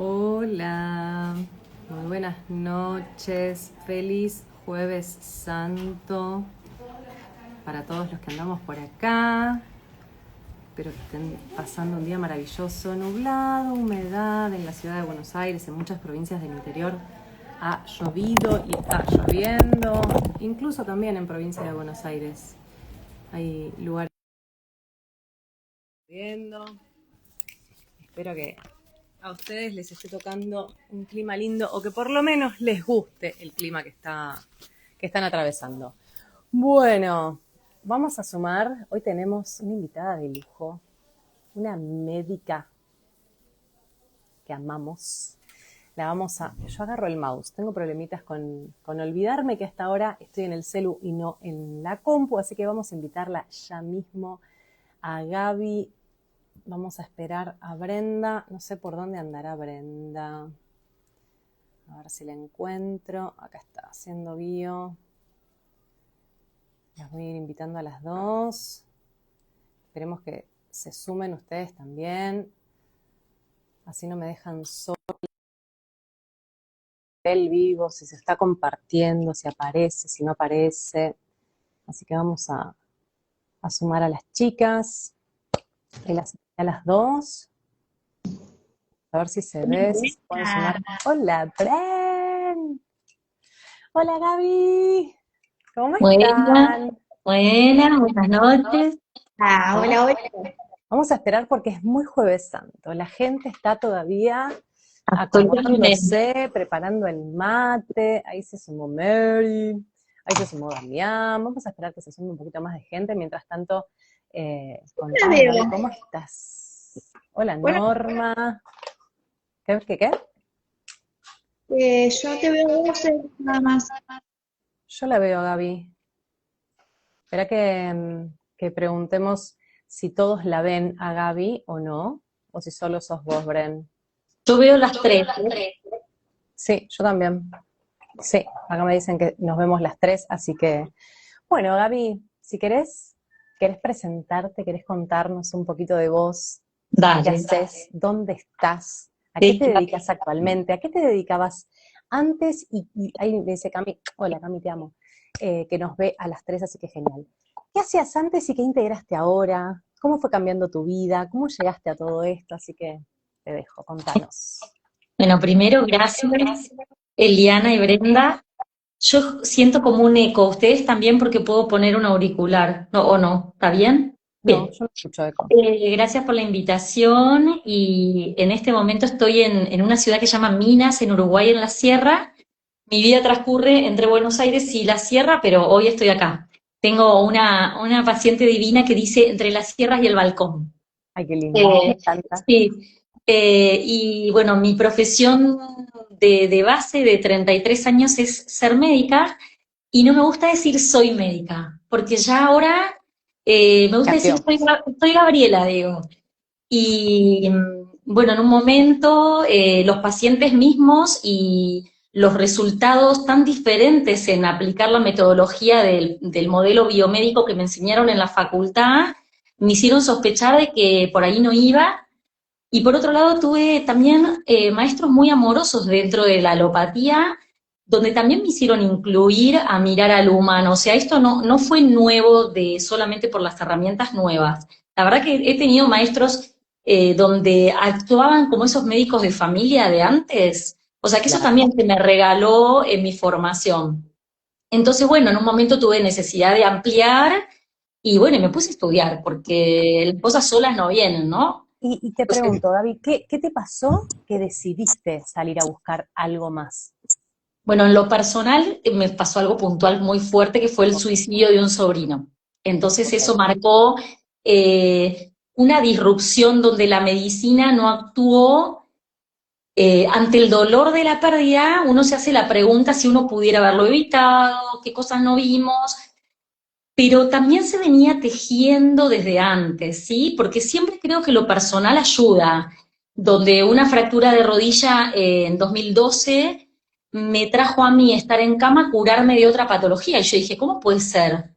Hola, muy buenas noches, feliz jueves santo para todos los que andamos por acá. Espero que estén pasando un día maravilloso, nublado, humedad en la ciudad de Buenos Aires, en muchas provincias del interior ha llovido y está lloviendo, incluso también en provincia de Buenos Aires hay lugares lloviendo. Espero que a ustedes les esté tocando un clima lindo o que por lo menos les guste el clima que están atravesando. Bueno, vamos a sumar. Hoy tenemos una invitada de lujo, una médica que amamos. Yo agarro el mouse, tengo problemitas con olvidarme que hasta ahora estoy en el celu y no en la compu, así que vamos a invitarla ya mismo a Gaby. Vamos a esperar a Brenda. No sé por dónde andará Brenda. A ver si la encuentro. Acá está, haciendo bio. Las voy a ir invitando a las dos. Esperemos que se sumen ustedes también. Así no me dejan solo el vivo, si se está compartiendo, si aparece, si no aparece. Así que vamos a sumar a las chicas. A las dos. A ver si se ve, si se puede sumar. Hola, Bren. Hola, Gaby. ¿Cómo Buenas, están? buenas noches. Vamos, Hola, hola. vamos a esperar porque es muy Jueves Santo. La gente está todavía Absolutamente. acomodándose, preparando el mate. Ahí se sumó Mary, ahí se sumó Damián. Vamos a esperar que se sume un poquito más de gente. Mientras tanto, La contame, Gaby, veo. ¿cómo estás? Hola, Bueno, Norma. ¿Qué? yo te veo a vos nada más. Yo la veo, Gaby. Espera que preguntemos si todos la ven a Gaby o no, o si solo sos vos, Bren. Yo veo las tres, ¿eh? Sí, yo también. Sí, acá me dicen que nos vemos las tres, así que, bueno, Gaby, si querés presentarte, querés contarnos un poquito de vos, qué Dale. haces, dónde estás, a qué Sí, te dedicas actualmente, a qué te dedicabas antes, y ahí me dice Cami, hola Cami, te amo, que nos ve a las tres, así que genial. ¿Qué hacías antes y qué integraste ahora? ¿Cómo fue cambiando tu vida? ¿Cómo llegaste a todo esto? Así que te dejo, contanos. bueno, primero, gracias, Eliana y Brenda. Yo siento como un eco, ustedes también porque puedo poner un auricular, ¿no? ¿O no? ¿Está bien? No, Bien. yo no escucho eco. Gracias por la invitación y en este momento estoy en una ciudad que se llama Minas, en Uruguay, en la sierra. Mi vida transcurre entre Buenos Aires y la sierra, pero hoy estoy acá. Tengo una paciente divina que dice entre las sierras y el balcón. Ay, qué lindo, me Eh, encanta. sí, y bueno, mi profesión de base de 33 años es ser médica y no me gusta decir soy médica, porque ya ahora me gusta decir Cambió. soy Gabriela, digo. Y bueno, en un momento los pacientes mismos y los resultados tan diferentes en aplicar la metodología del modelo biomédico que me enseñaron en la facultad me hicieron sospechar de que por ahí no iba. Y por otro lado tuve también maestros muy amorosos dentro de la alopatía, donde también me hicieron incluir a mirar al humano. O sea, esto no fue nuevo de solamente por las herramientas nuevas. La verdad que he tenido maestros donde actuaban como esos médicos de familia de antes. O sea, que eso Claro. también se me regaló en mi formación. Entonces, bueno, en un momento tuve necesidad de ampliar y bueno, y me puse a estudiar, porque las cosas solas no vienen, ¿no? Y te Entonces, pregunto, Gaby, ¿qué te pasó que decidiste salir a buscar algo más? bueno, en lo personal me pasó algo puntual muy fuerte que fue el Ok, suicidio de un sobrino. Entonces ok, eso marcó una disrupción donde la medicina no actuó ante el dolor de la pérdida. Uno se hace la pregunta si uno pudiera haberlo evitado, qué cosas no vimos, pero también se venía tejiendo desde antes, ¿sí? Porque siempre creo que lo personal ayuda. Donde una fractura de rodilla en 2012 me trajo a mí estar en cama, curarme de otra patología. Y yo dije, ¿cómo puede ser?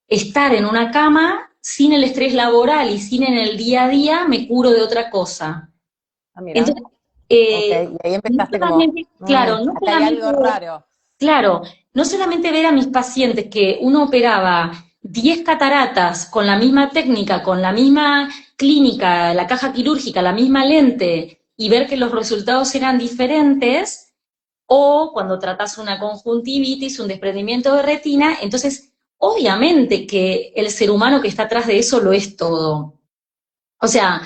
Estar en una cama sin el estrés laboral y sin en el día a día me curo de otra cosa. ah, mira, Entonces, Ok, y ahí No empezaste como, solamente, claro, no acá hay solamente, algo raro. claro, no solamente ver a mis pacientes que uno operaba 10 cataratas con la misma técnica, con la misma clínica, la caja quirúrgica, la misma lente, y ver que los resultados eran diferentes, o cuando tratas una conjuntivitis, un desprendimiento de retina, entonces obviamente que el ser humano que está atrás de eso lo es todo. O sea,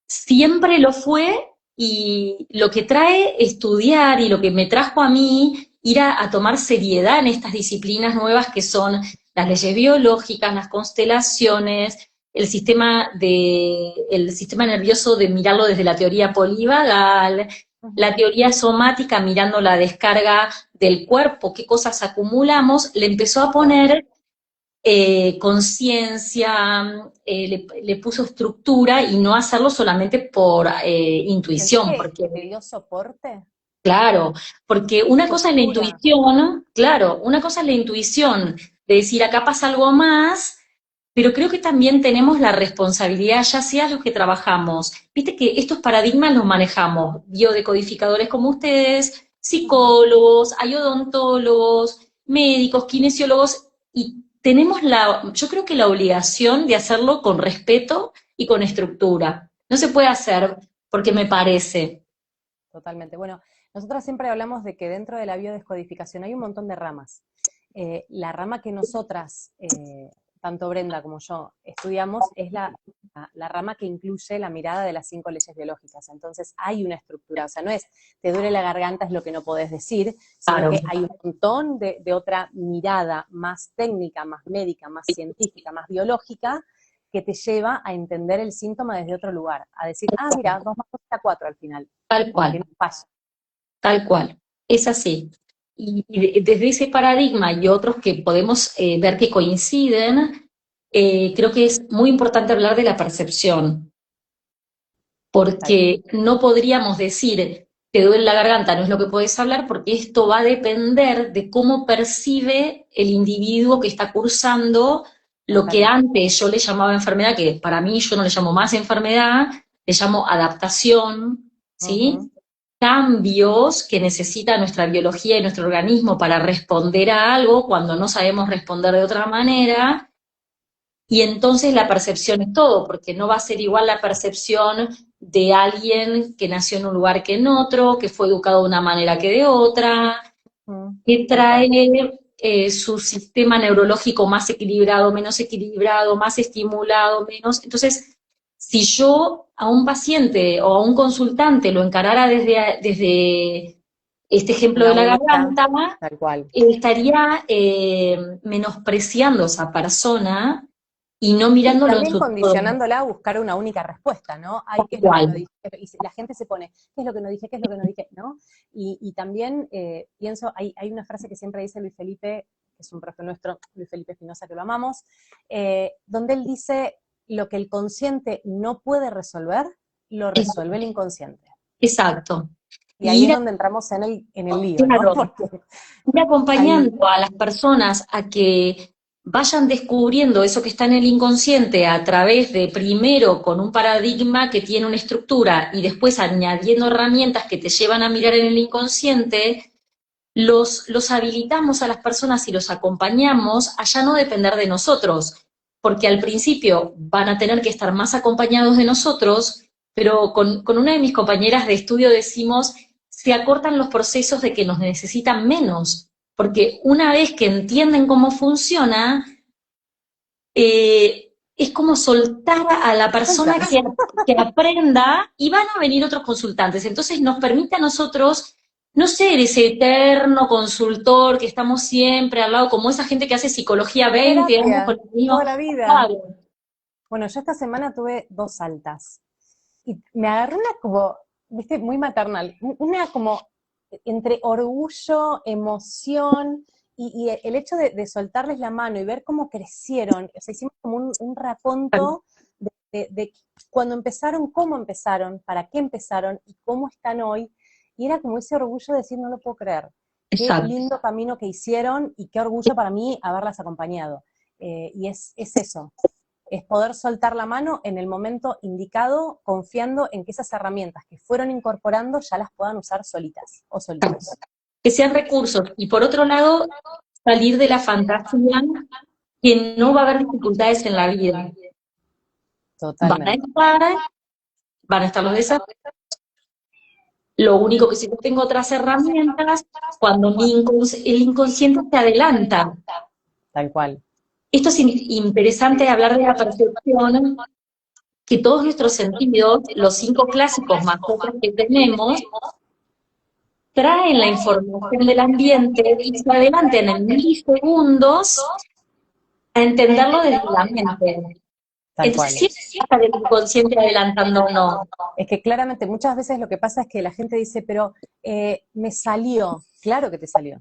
siempre lo fue y lo que trae estudiar y lo que me trajo a mí ir a tomar seriedad en estas disciplinas nuevas que son las leyes biológicas, las constelaciones, el sistema nervioso de mirarlo desde la teoría polivagal, la teoría somática mirando la descarga del cuerpo, qué cosas acumulamos, le empezó a poner conciencia, le puso estructura y no hacerlo solamente por ¿Sentís intuición, que porque, te dio soporte? claro, porque una cosa es la Estructura. intuición, claro, una cosa es la intuición de decir acá pasa algo más, pero creo que también tenemos la responsabilidad, ya sea los que trabajamos, viste que estos paradigmas los manejamos, biodecodificadores como ustedes, psicólogos, hay odontólogos, médicos, kinesiólogos, y tenemos yo creo que la obligación de hacerlo con respeto y con estructura. No se puede hacer porque me parece. Totalmente. Bueno, nosotros siempre hablamos de que dentro de la biodescodificación hay un montón de ramas. La rama que nosotras, tanto Brenda como yo, estudiamos es la rama que incluye la mirada de las 5 leyes biológicas. Entonces hay una estructura, o sea, no es te duele la garganta es lo que no podés decir, sino Claro, que hay un montón de otra mirada más técnica, más médica, más científica, más biológica, que te lleva a entender el síntoma desde otro lugar, a decir, ah, mira, 2 más 2 da 4 al final, tal que cual. no falla. Tal cual, es así. Y desde ese paradigma y otros que podemos ver que coinciden, creo que es muy importante hablar de la percepción, Tal cual. porque no podríamos decir, te duele la garganta, no es lo que puedes hablar, porque esto va a depender de cómo percibe el individuo que está cursando lo que Totalmente. antes yo le llamaba enfermedad, que para mí yo no le llamo más enfermedad, le llamo adaptación, ¿sí? Ujú. Cambios que necesita nuestra biología y nuestro organismo para responder a algo cuando no sabemos responder de otra manera, y entonces la percepción es todo, porque no va a ser igual la percepción de alguien que nació en un lugar que en otro, que fue educado de una manera que de otra, que Tal trae cual. su sistema neurológico más equilibrado, más estimulado, menos. Entonces, si yo a un paciente o a un consultante lo encarara desde este ejemplo de Una la única, garganta, tal cual. estaría menospreciando a esa persona y no Sí, mirándolo en también su todo condicionándola a buscar una única respuesta, ¿no? Ay, ¿qué es lo que no igual. dije? Y la gente se pone, ¿qué es lo que no dije? ¿Qué es lo que no dije? ¿No? Y también pienso, hay una frase que siempre dice Luis Felipe, que es un profe nuestro, Luis Felipe Espinosa, que lo amamos, donde él dice, lo que el consciente no puede resolver, lo Es- resuelve el inconsciente. Exacto. Y Y ahí es ir, donde entramos en el lío, ¿no? claro, Porque ir hay, acompañando a las personas a que vayan descubriendo eso que está en el inconsciente a través de primero con un paradigma que tiene una estructura y después añadiendo herramientas que te llevan a mirar en el inconsciente, los habilitamos a las personas y los acompañamos a ya no depender de nosotros, porque al principio van a tener que estar más acompañados de nosotros, pero con una de mis compañeras de estudio decimos, se acortan los procesos de que nos necesitan menos, porque una vez que entienden cómo funciona, es como soltar a la persona sueltan. que aprenda y van a venir otros consultantes. Entonces nos permite a nosotros no ser ese eterno consultor que estamos siempre al lado, como esa gente que hace psicología 20 años con Terapia, el mismo. toda la vida. Claro, Bueno, yo esta semana tuve 2 altas. Y me agarró una como, viste, muy maternal, una como entre orgullo, emoción, y el hecho de soltarles la mano y ver cómo crecieron, o sea, hicimos como un raconto de cuando empezaron, cómo empezaron, para qué empezaron y cómo están hoy, y era como ese orgullo de decir, no lo puedo creer, qué exacto. lindo camino que hicieron y qué orgullo para mí haberlas acompañado. Y es eso. es poder soltar la mano en el momento indicado, confiando en que esas herramientas que fueron incorporando ya las puedan usar solitas o solitos. Que sean recursos. Y por otro lado, salir de la fantasía que no va a haber dificultades en la vida. Totalmente. Van a estar los desafíos. Lo único que si yo tengo otras herramientas, cuando el inconsciente se adelanta. Tal cual. Esto es interesante hablar de la percepción, que todos nuestros sentidos, los 5 clásicos más otros que tenemos, traen la información del ambiente y se adelantan en milisegundos a entenderlo desde la mente. Tal cual. Entonces, sí está del inconsciente adelantando o no. Es que claramente muchas veces lo que pasa es que la gente dice, pero me salió. Claro que te salió.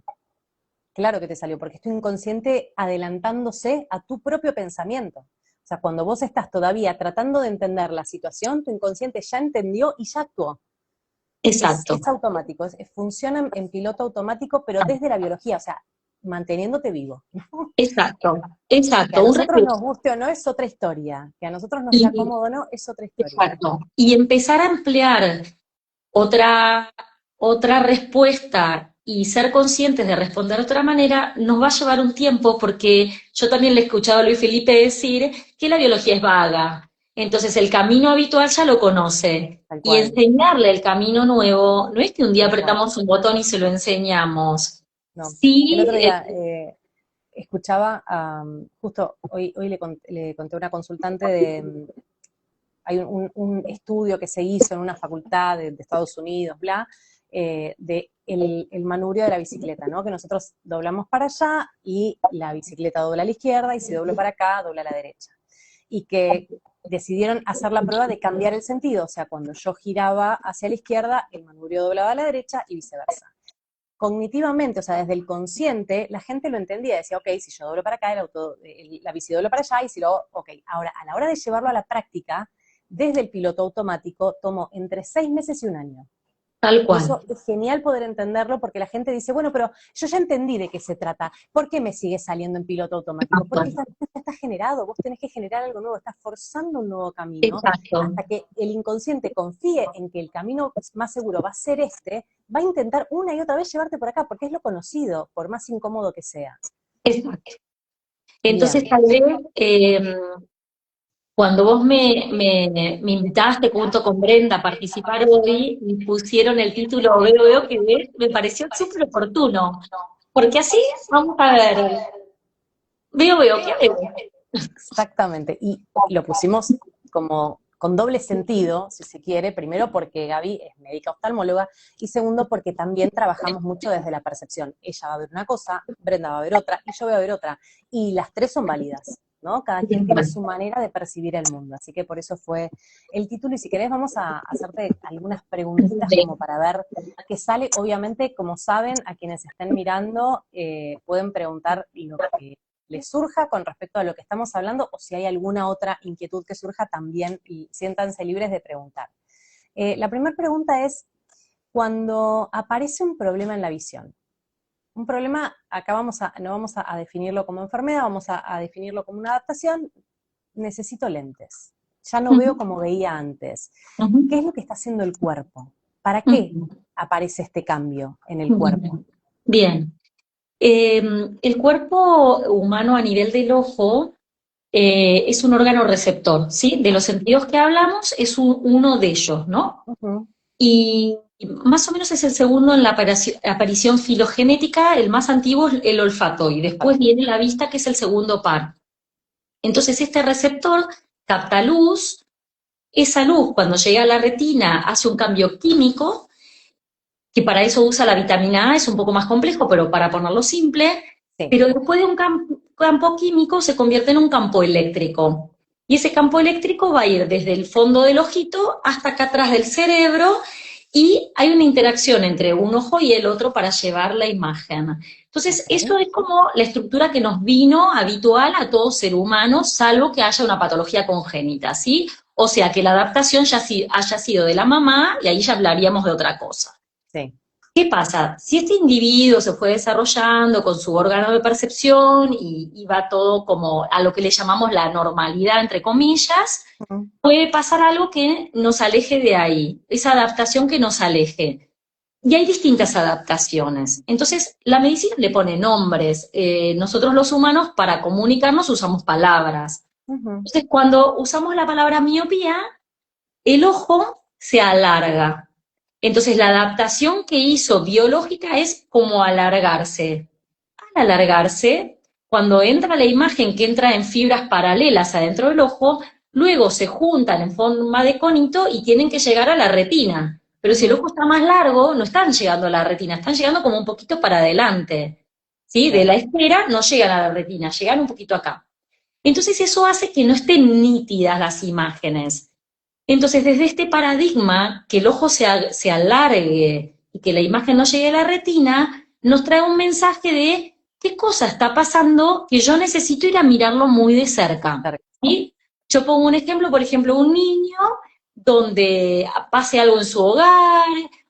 Claro que te salió, porque es tu inconsciente adelantándose a tu propio pensamiento. O sea, cuando vos estás todavía tratando de entender la situación, tu inconsciente ya entendió y ya actuó. Exacto. Es automático, funciona en piloto automático, pero desde la biología, o sea, manteniéndote vivo. Exacto. Que a nosotros nos guste o no es otra historia, que a nosotros nos sea cómodo o no es otra historia. Exacto. Y empezar a emplear otra respuesta y ser conscientes de responder de otra manera nos va a llevar un tiempo, porque yo también le he escuchado a Luis Felipe decir que la biología es vaga. Entonces el camino habitual ya lo conoce. Y enseñarle el camino nuevo, no es que un día apretamos un botón y se lo enseñamos. No. Sí, el otro día escuchaba, justo hoy le conté a una consultante hay un estudio que se hizo en una facultad de Estados Unidos, de el manubrio de la bicicleta, ¿no? Que nosotros doblamos para allá y la bicicleta dobla a la izquierda, y si doblo para acá, dobla a la derecha. Y que decidieron hacer la prueba de cambiar el sentido, o sea, cuando yo giraba hacia la izquierda, el manubrio doblaba a la derecha y viceversa. Cognitivamente, o sea, desde el consciente, la gente lo entendía, decía, ok, si yo doblo para acá, la bici dobla para allá, y si lo, ok. Ahora, a la hora de llevarlo a la práctica, desde el piloto automático, tomó entre 6 meses y 1 año. Tal cual. Eso es genial poder entenderlo, porque la gente dice, bueno, pero yo ya entendí de qué se trata, ¿por qué me sigue saliendo en piloto automático? Porque ya está generado, vos tenés que generar algo nuevo, estás forzando un nuevo camino. Exacto. Hasta que el inconsciente confíe en que el camino más seguro va a ser va a intentar una y otra vez llevarte por acá, porque es lo conocido, por más incómodo que sea. Exacto. Entonces, tal vez, cuando vos me invitaste junto con Brenda a participar hoy, me pusieron el título Veo que ves, me pareció súper oportuno, porque así vamos a ver, veo que veo. Exactamente, y lo pusimos como con doble sentido, si se quiere, primero porque Gaby es médica oftalmóloga, y segundo porque también trabajamos mucho desde la percepción. Ella va a ver una cosa, Brenda va a ver otra, y yo voy a ver otra, y las tres son válidas, ¿no? Cada quien tiene su manera de percibir el mundo, así que por eso fue el título. Y si querés vamos a hacerte algunas preguntitas como para ver qué sale. Obviamente, como saben, a quienes estén mirando, pueden preguntar lo que les surja con respecto a lo que estamos hablando, o si hay alguna otra inquietud que surja también, y siéntanse libres de preguntar. La primera pregunta es, cuando aparece un problema en la visión, un problema, acá no vamos a definirlo como enfermedad, vamos a definirlo como una adaptación, necesito lentes, ya no veo como veía antes. ¿Qué es lo que está haciendo el cuerpo? ¿Para qué aparece este cambio en el cuerpo? Bien. El cuerpo humano a nivel del ojo es un órgano receptor, ¿sí? De los sentidos que hablamos es uno de ellos, ¿no? Y más o menos es el segundo en la aparición filogenética. El más antiguo es el olfato, y después viene la vista, que es el segundo par. Entonces este receptor capta luz, esa luz cuando llega a la retina hace un cambio químico, que para eso usa la vitamina A, es un poco más complejo, pero para ponerlo simple, pero después de un campo químico se convierte en un campo eléctrico. Y ese campo eléctrico va a ir desde el fondo del ojito hasta acá atrás del cerebro, y hay una interacción entre un ojo y el otro para llevar la imagen. Entonces, eso es como la estructura que nos vino habitual a todo ser humano, salvo que haya una patología congénita, ¿sí? O sea, que la adaptación ya haya sido de la mamá, y ahí ya hablaríamos de otra cosa. Sí. ¿Qué pasa? Si este individuo se fue desarrollando con su órgano de percepción y va todo como a lo que le llamamos la normalidad, entre comillas, Ujú. puede pasar algo que nos aleje de ahí, esa adaptación que nos aleje. Y hay distintas adaptaciones. Entonces, la medicina le pone nombres. Nosotros los humanos, para comunicarnos, usamos palabras. Ujú. Entonces, cuando usamos la palabra miopía, el ojo se alarga. Entonces, la adaptación que hizo biológica es como alargarse. Al alargarse, cuando entra la imagen que entra en fibras paralelas adentro del ojo, luego se juntan en forma de conito y tienen que llegar a la retina. Pero si el Ujú. ojo está más largo, no están llegando a la retina, están llegando como un poquito para adelante. ¿Sí? De Claro. la esfera no llegan a la retina, llegan un poquito acá. Entonces eso hace que no estén nítidas las imágenes. Entonces, desde este paradigma, que el ojo se alargue y que la imagen no llegue a la retina, nos trae un mensaje de qué cosa está pasando que yo necesito ir a mirarlo muy de cerca. Cerca. ¿Sí? Yo pongo un ejemplo, por ejemplo, un niño donde pase algo en su hogar,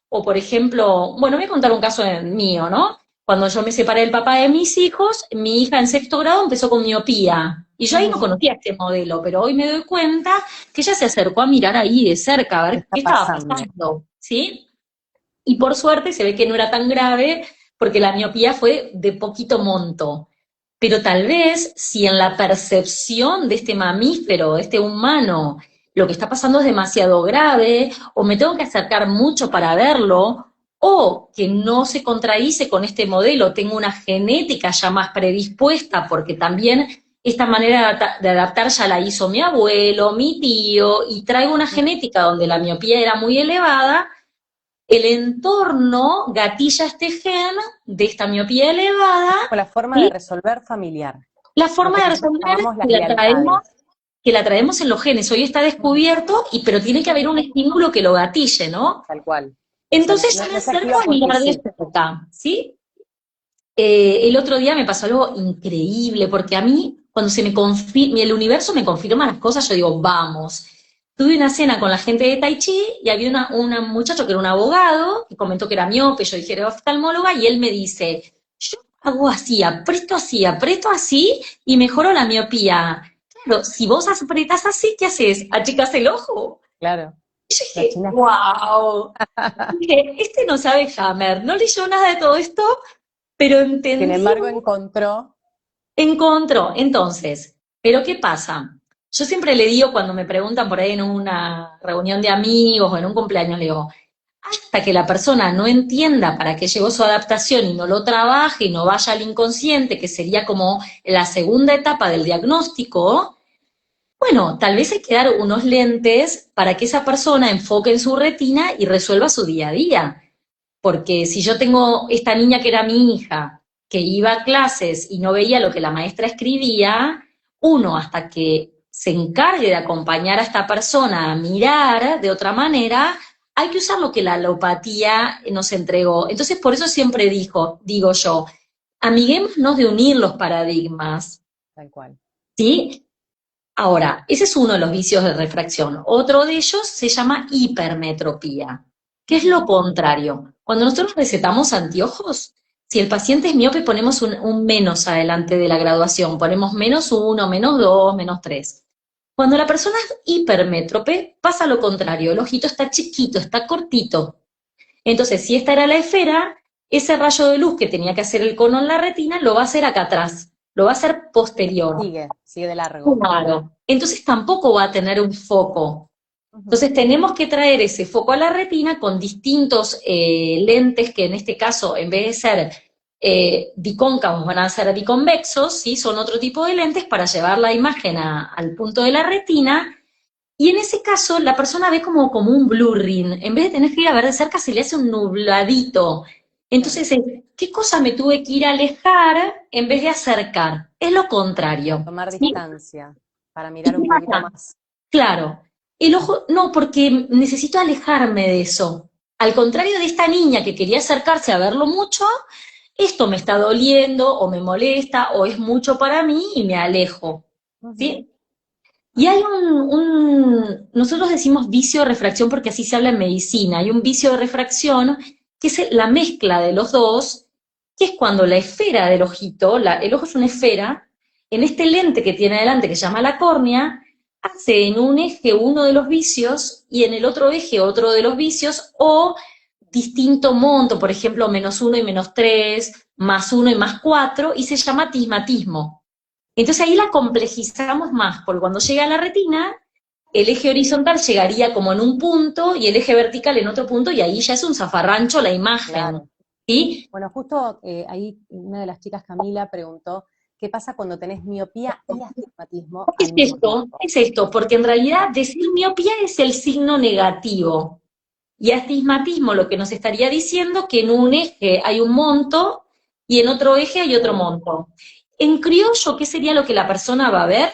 o por ejemplo, bueno, voy a contar un caso mío, ¿no? Cuando yo me separé del papá de mis hijos, mi hija en sexto grado empezó con miopía. Y yo ahí no Ujú. conocía este modelo, pero hoy me doy cuenta que ella se acercó a mirar ahí de cerca, a ¿Qué ver está qué estaba pasando? pasando, ¿sí? Y por suerte se ve que no era tan grave, porque la miopía fue de poquito monto. Pero tal vez si en la percepción de este mamífero, de este humano, lo que está pasando es demasiado grave, o me tengo que acercar mucho para verlo, o que no se contradice con este modelo, tengo una genética ya más predispuesta, porque también esta manera de adaptar ya la hizo mi abuelo, mi tío, y traigo una genética donde la miopía era muy elevada, el entorno gatilla este gen de esta miopía elevada, Como la forma de y resolver familiar, la lo forma que de nosotros resolver llamamos que las la traemos, lealtades. que la traemos en los genes. Hoy está Ujú. descubierto, pero tiene que haber un estímulo que lo gatille, ¿no? Tal cual. O sea, Entonces no, yo me no se acerco activa a porque mirar de sí, cerca, ¿sí? El otro día me pasó algo increíble, porque a mí, cuando se me confirma, el universo me confirma las cosas, yo digo, vamos. Tuve una cena con la gente de Tai Chi y había un muchacho que era un abogado, que comentó que era miope, yo dije, era oftalmóloga, y él me dice, yo hago así, aprieto así y mejoro la miopía. Claro, si vos apretas así, ¿qué haces? ¿Achicas el ojo? claro. Y yo La dije, China. wow. Dije, este no sabe Hammer, no leyó nada de todo esto, pero Sin entendió. embargo, encontró. Encontró, entonces, pero ¿qué pasa? Yo siempre le digo cuando me preguntan por ahí en una reunión de amigos o en un cumpleaños, le digo, hasta que la persona no entienda para qué llegó su adaptación y no lo trabaje y no vaya al inconsciente, que sería como la segunda etapa del diagnóstico, bueno, tal vez hay que dar unos lentes para que esa persona enfoque en su retina y resuelva su día a día. Porque si yo tengo esta niña que era mi hija, que iba a clases y no veía lo que la maestra escribía, uno, hasta que se encargue de acompañar a esta persona a mirar de otra manera, hay que usar lo que la alopatía nos entregó. Entonces, por eso siempre digo yo, amiguémonos de unir los paradigmas, Tal cual. ¿sí? Ahora, ese es uno de los vicios de refracción. Otro de ellos se llama hipermetropía, que es lo Ujú. contrario. Cuando nosotros recetamos anteojos, si el paciente es miope, ponemos un menos adelante de la graduación, ponemos -1, -2, -3. Cuando la persona es hipermétrope, pasa lo contrario, el ojito está chiquito, está cortito. Entonces, si esta era la esfera, ese rayo de luz que tenía que hacer el cono en la retina, lo va a hacer acá atrás, lo va a hacer posterior. Sigue de largo. Claro. Entonces tampoco va a tener un foco. Ujú. Entonces tenemos que traer ese foco a la retina con distintos lentes que en este caso, en vez de ser bicóncavos, van a ser biconvexos, ¿sí? Son otro tipo de lentes para llevar la imagen al punto de la retina. Y en ese caso la persona ve como un blurring. En vez de tener que ir a ver de cerca, se le hace un nubladito. Claro. Entonces, ¿qué cosa me tuve que ir a alejar en vez de acercar? Es lo A contrario. tomar ¿Sí? distancia para ¿Y mirar qué un poquito pasa? más. Claro, el ojo, no, porque necesito alejarme de eso. Al contrario de esta niña que quería acercarse a verlo mucho, esto me está doliendo o me molesta o es mucho para mí y me alejo. Ujú. ¿Sí? Y hay nosotros decimos vicio de refracción porque así se habla en medicina, hay un vicio de refracción que es la mezcla de los dos, que es cuando la esfera del ojito, el ojo es una esfera, en este lente que tiene adelante, que se llama la córnea, hace en un eje uno de los vicios y en el otro eje otro de los vicios, o distinto monto, por ejemplo, -1 y -3, +1 y +4, y se llama astigmatismo. Entonces ahí la complejizamos más, porque cuando llega a la retina, el eje horizontal llegaría como en un punto y el eje vertical en otro punto, y ahí ya es un zafarrancho la imagen. Claro. ¿Sí? Bueno, justo ahí una de las chicas, Camila, preguntó, ¿qué pasa cuando tenés miopía y astigmatismo ¿Qué es al mismo esto? tiempo? ¿Qué es esto? Porque en realidad decir miopía es el signo negativo. Y astigmatismo lo que nos estaría diciendo que en un eje hay un monto y en otro eje hay otro monto. En criollo, ¿qué sería lo que la persona va a ver?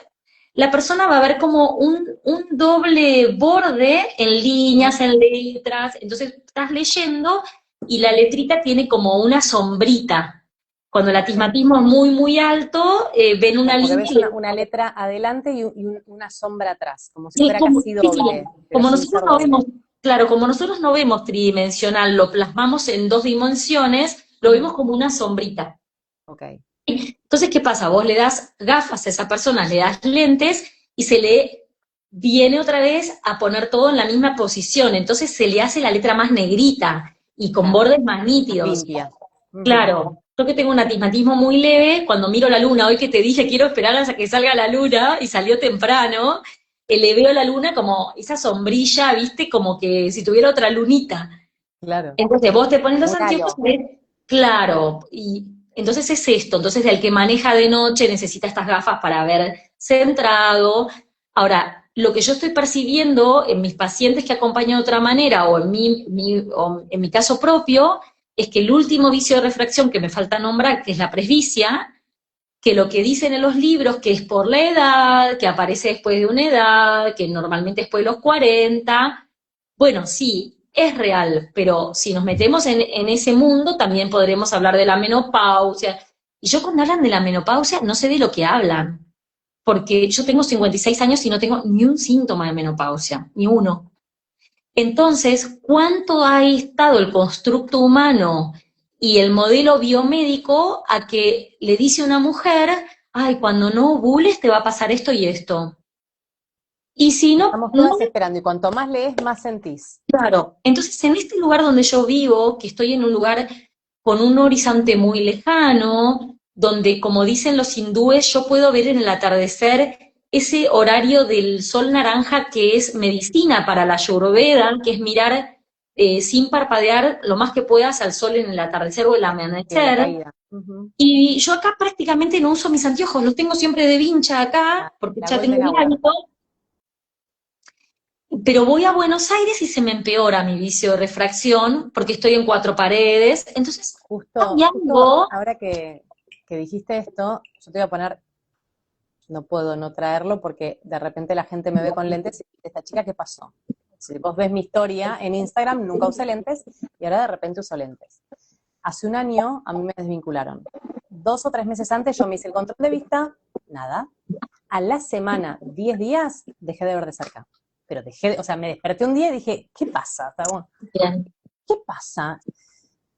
La persona va a ver como un doble borde en líneas, en letras. Entonces estás leyendo y la letrita tiene como una sombrita. Cuando el astigmatismo es muy, muy alto, ven una Porque línea ves y una letra adelante y una sombra atrás, como si sí, fuera casi doble, pero como sin nosotros ser no vemos, doble. claro, como nosotros no vemos tridimensional, lo plasmamos en 2 dimensiones, lo vemos como una sombrita. Ok, Entonces, ¿qué pasa? Vos le das gafas a esa persona, le das lentes y se le viene otra vez a poner todo en la misma posición. Entonces se le hace la letra más negrita y con claro, bordes más más nítidos. limpia. Ujú. Claro, yo que tengo un astigmatismo muy leve, cuando miro la luna, hoy que te dije quiero esperar hasta que salga la luna, y salió temprano, le veo la luna como esa sombrilla, viste, como que si tuviera otra lunita. Claro, Entonces vos te pones los un anteojos halo. y ves, claro, y entonces es esto, entonces el que maneja de noche necesita estas gafas para ver centrado. Ahora, lo que yo estoy percibiendo en mis pacientes que acompaño de otra manera, o o en mi caso propio, es que el último vicio de refracción que me falta nombrar, que es la presbicia, que lo que dicen en los libros, que es por la edad, que aparece después de una edad, que normalmente después de los 40, bueno, sí, es real, pero si nos metemos en ese mundo, también podremos hablar de la menopausia. Y yo cuando hablan de la menopausia, no sé de lo que hablan, porque yo tengo 56 años y no tengo ni un síntoma de menopausia, ni uno. Entonces, ¿cuánto ha estado el constructo humano y el modelo biomédico a que le dice a una mujer, ay, cuando no ovules te va a pasar esto y esto? Y si no, Estamos no, todas esperando y cuanto más lees, más sentís. claro. Entonces, en este lugar donde yo vivo, que estoy en un lugar con un horizonte muy lejano, donde, como dicen los hindúes, yo puedo ver en el atardecer ese horario del sol naranja que es medicina para la Ayurveda, que es mirar sin parpadear lo más que puedas al sol en el atardecer o el Sí, en la amanecer. caída. Ujú. Y yo acá prácticamente no uso mis anteojos, los tengo siempre de vincha Ah, acá, porque la ya tengo Golden el Hour. hábito, pero voy a Buenos Aires y se me empeora mi vicio de refracción, porque estoy en 4 paredes, entonces hay Justo algo, ahora que dijiste esto, yo te voy a poner, no puedo no traerlo porque de repente la gente me ve con lentes y dice, esta chica, ¿qué pasó? Si vos ves mi historia en Instagram, nunca usé lentes y ahora de repente uso lentes. Hace un año a mí me desvincularon. 2 o 3 meses antes yo me hice el control de vista, nada. A la semana, 10 días, dejé de ver de cerca. Pero o sea, me desperté un día y dije, ¿qué pasa? O sea, bueno, ¿qué pasa?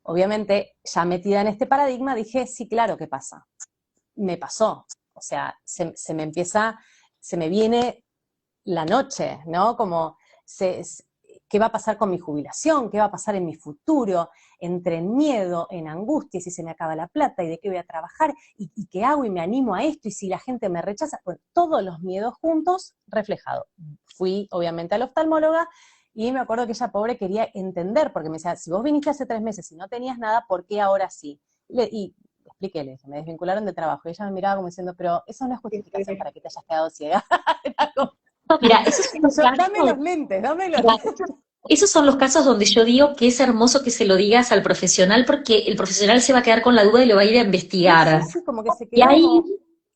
Obviamente, ya metida en este paradigma, dije, sí, claro, ¿qué pasa? Me pasó. O sea, se me empieza, se me viene la noche, ¿no? Como, ¿qué va a pasar con mi jubilación? ¿Qué va a pasar en mi futuro? Entre en miedo, en angustia, y si se me acaba la plata, y de qué voy a trabajar, y qué hago, y me animo a esto, y si la gente me rechaza, pues todos los miedos juntos reflejados. Fui, obviamente, a la oftalmóloga, y me acuerdo que ella, pobre, quería entender, porque me decía, si vos viniste hace 3 meses y no tenías nada, ¿por qué ahora sí? Y expliqué, le dije, me desvincularon de trabajo, y ella me miraba como diciendo, pero eso no es justificación para que te hayas quedado ciega. Era como, no, mira, esos son los dame casos, los lentes, dame los mira, lentes. esos son los casos donde yo digo que es hermoso que se lo digas al profesional, porque el profesional se va a quedar con la duda y lo va a ir a Sí, sí, investigar. sí, como que se Y ahí, quedó.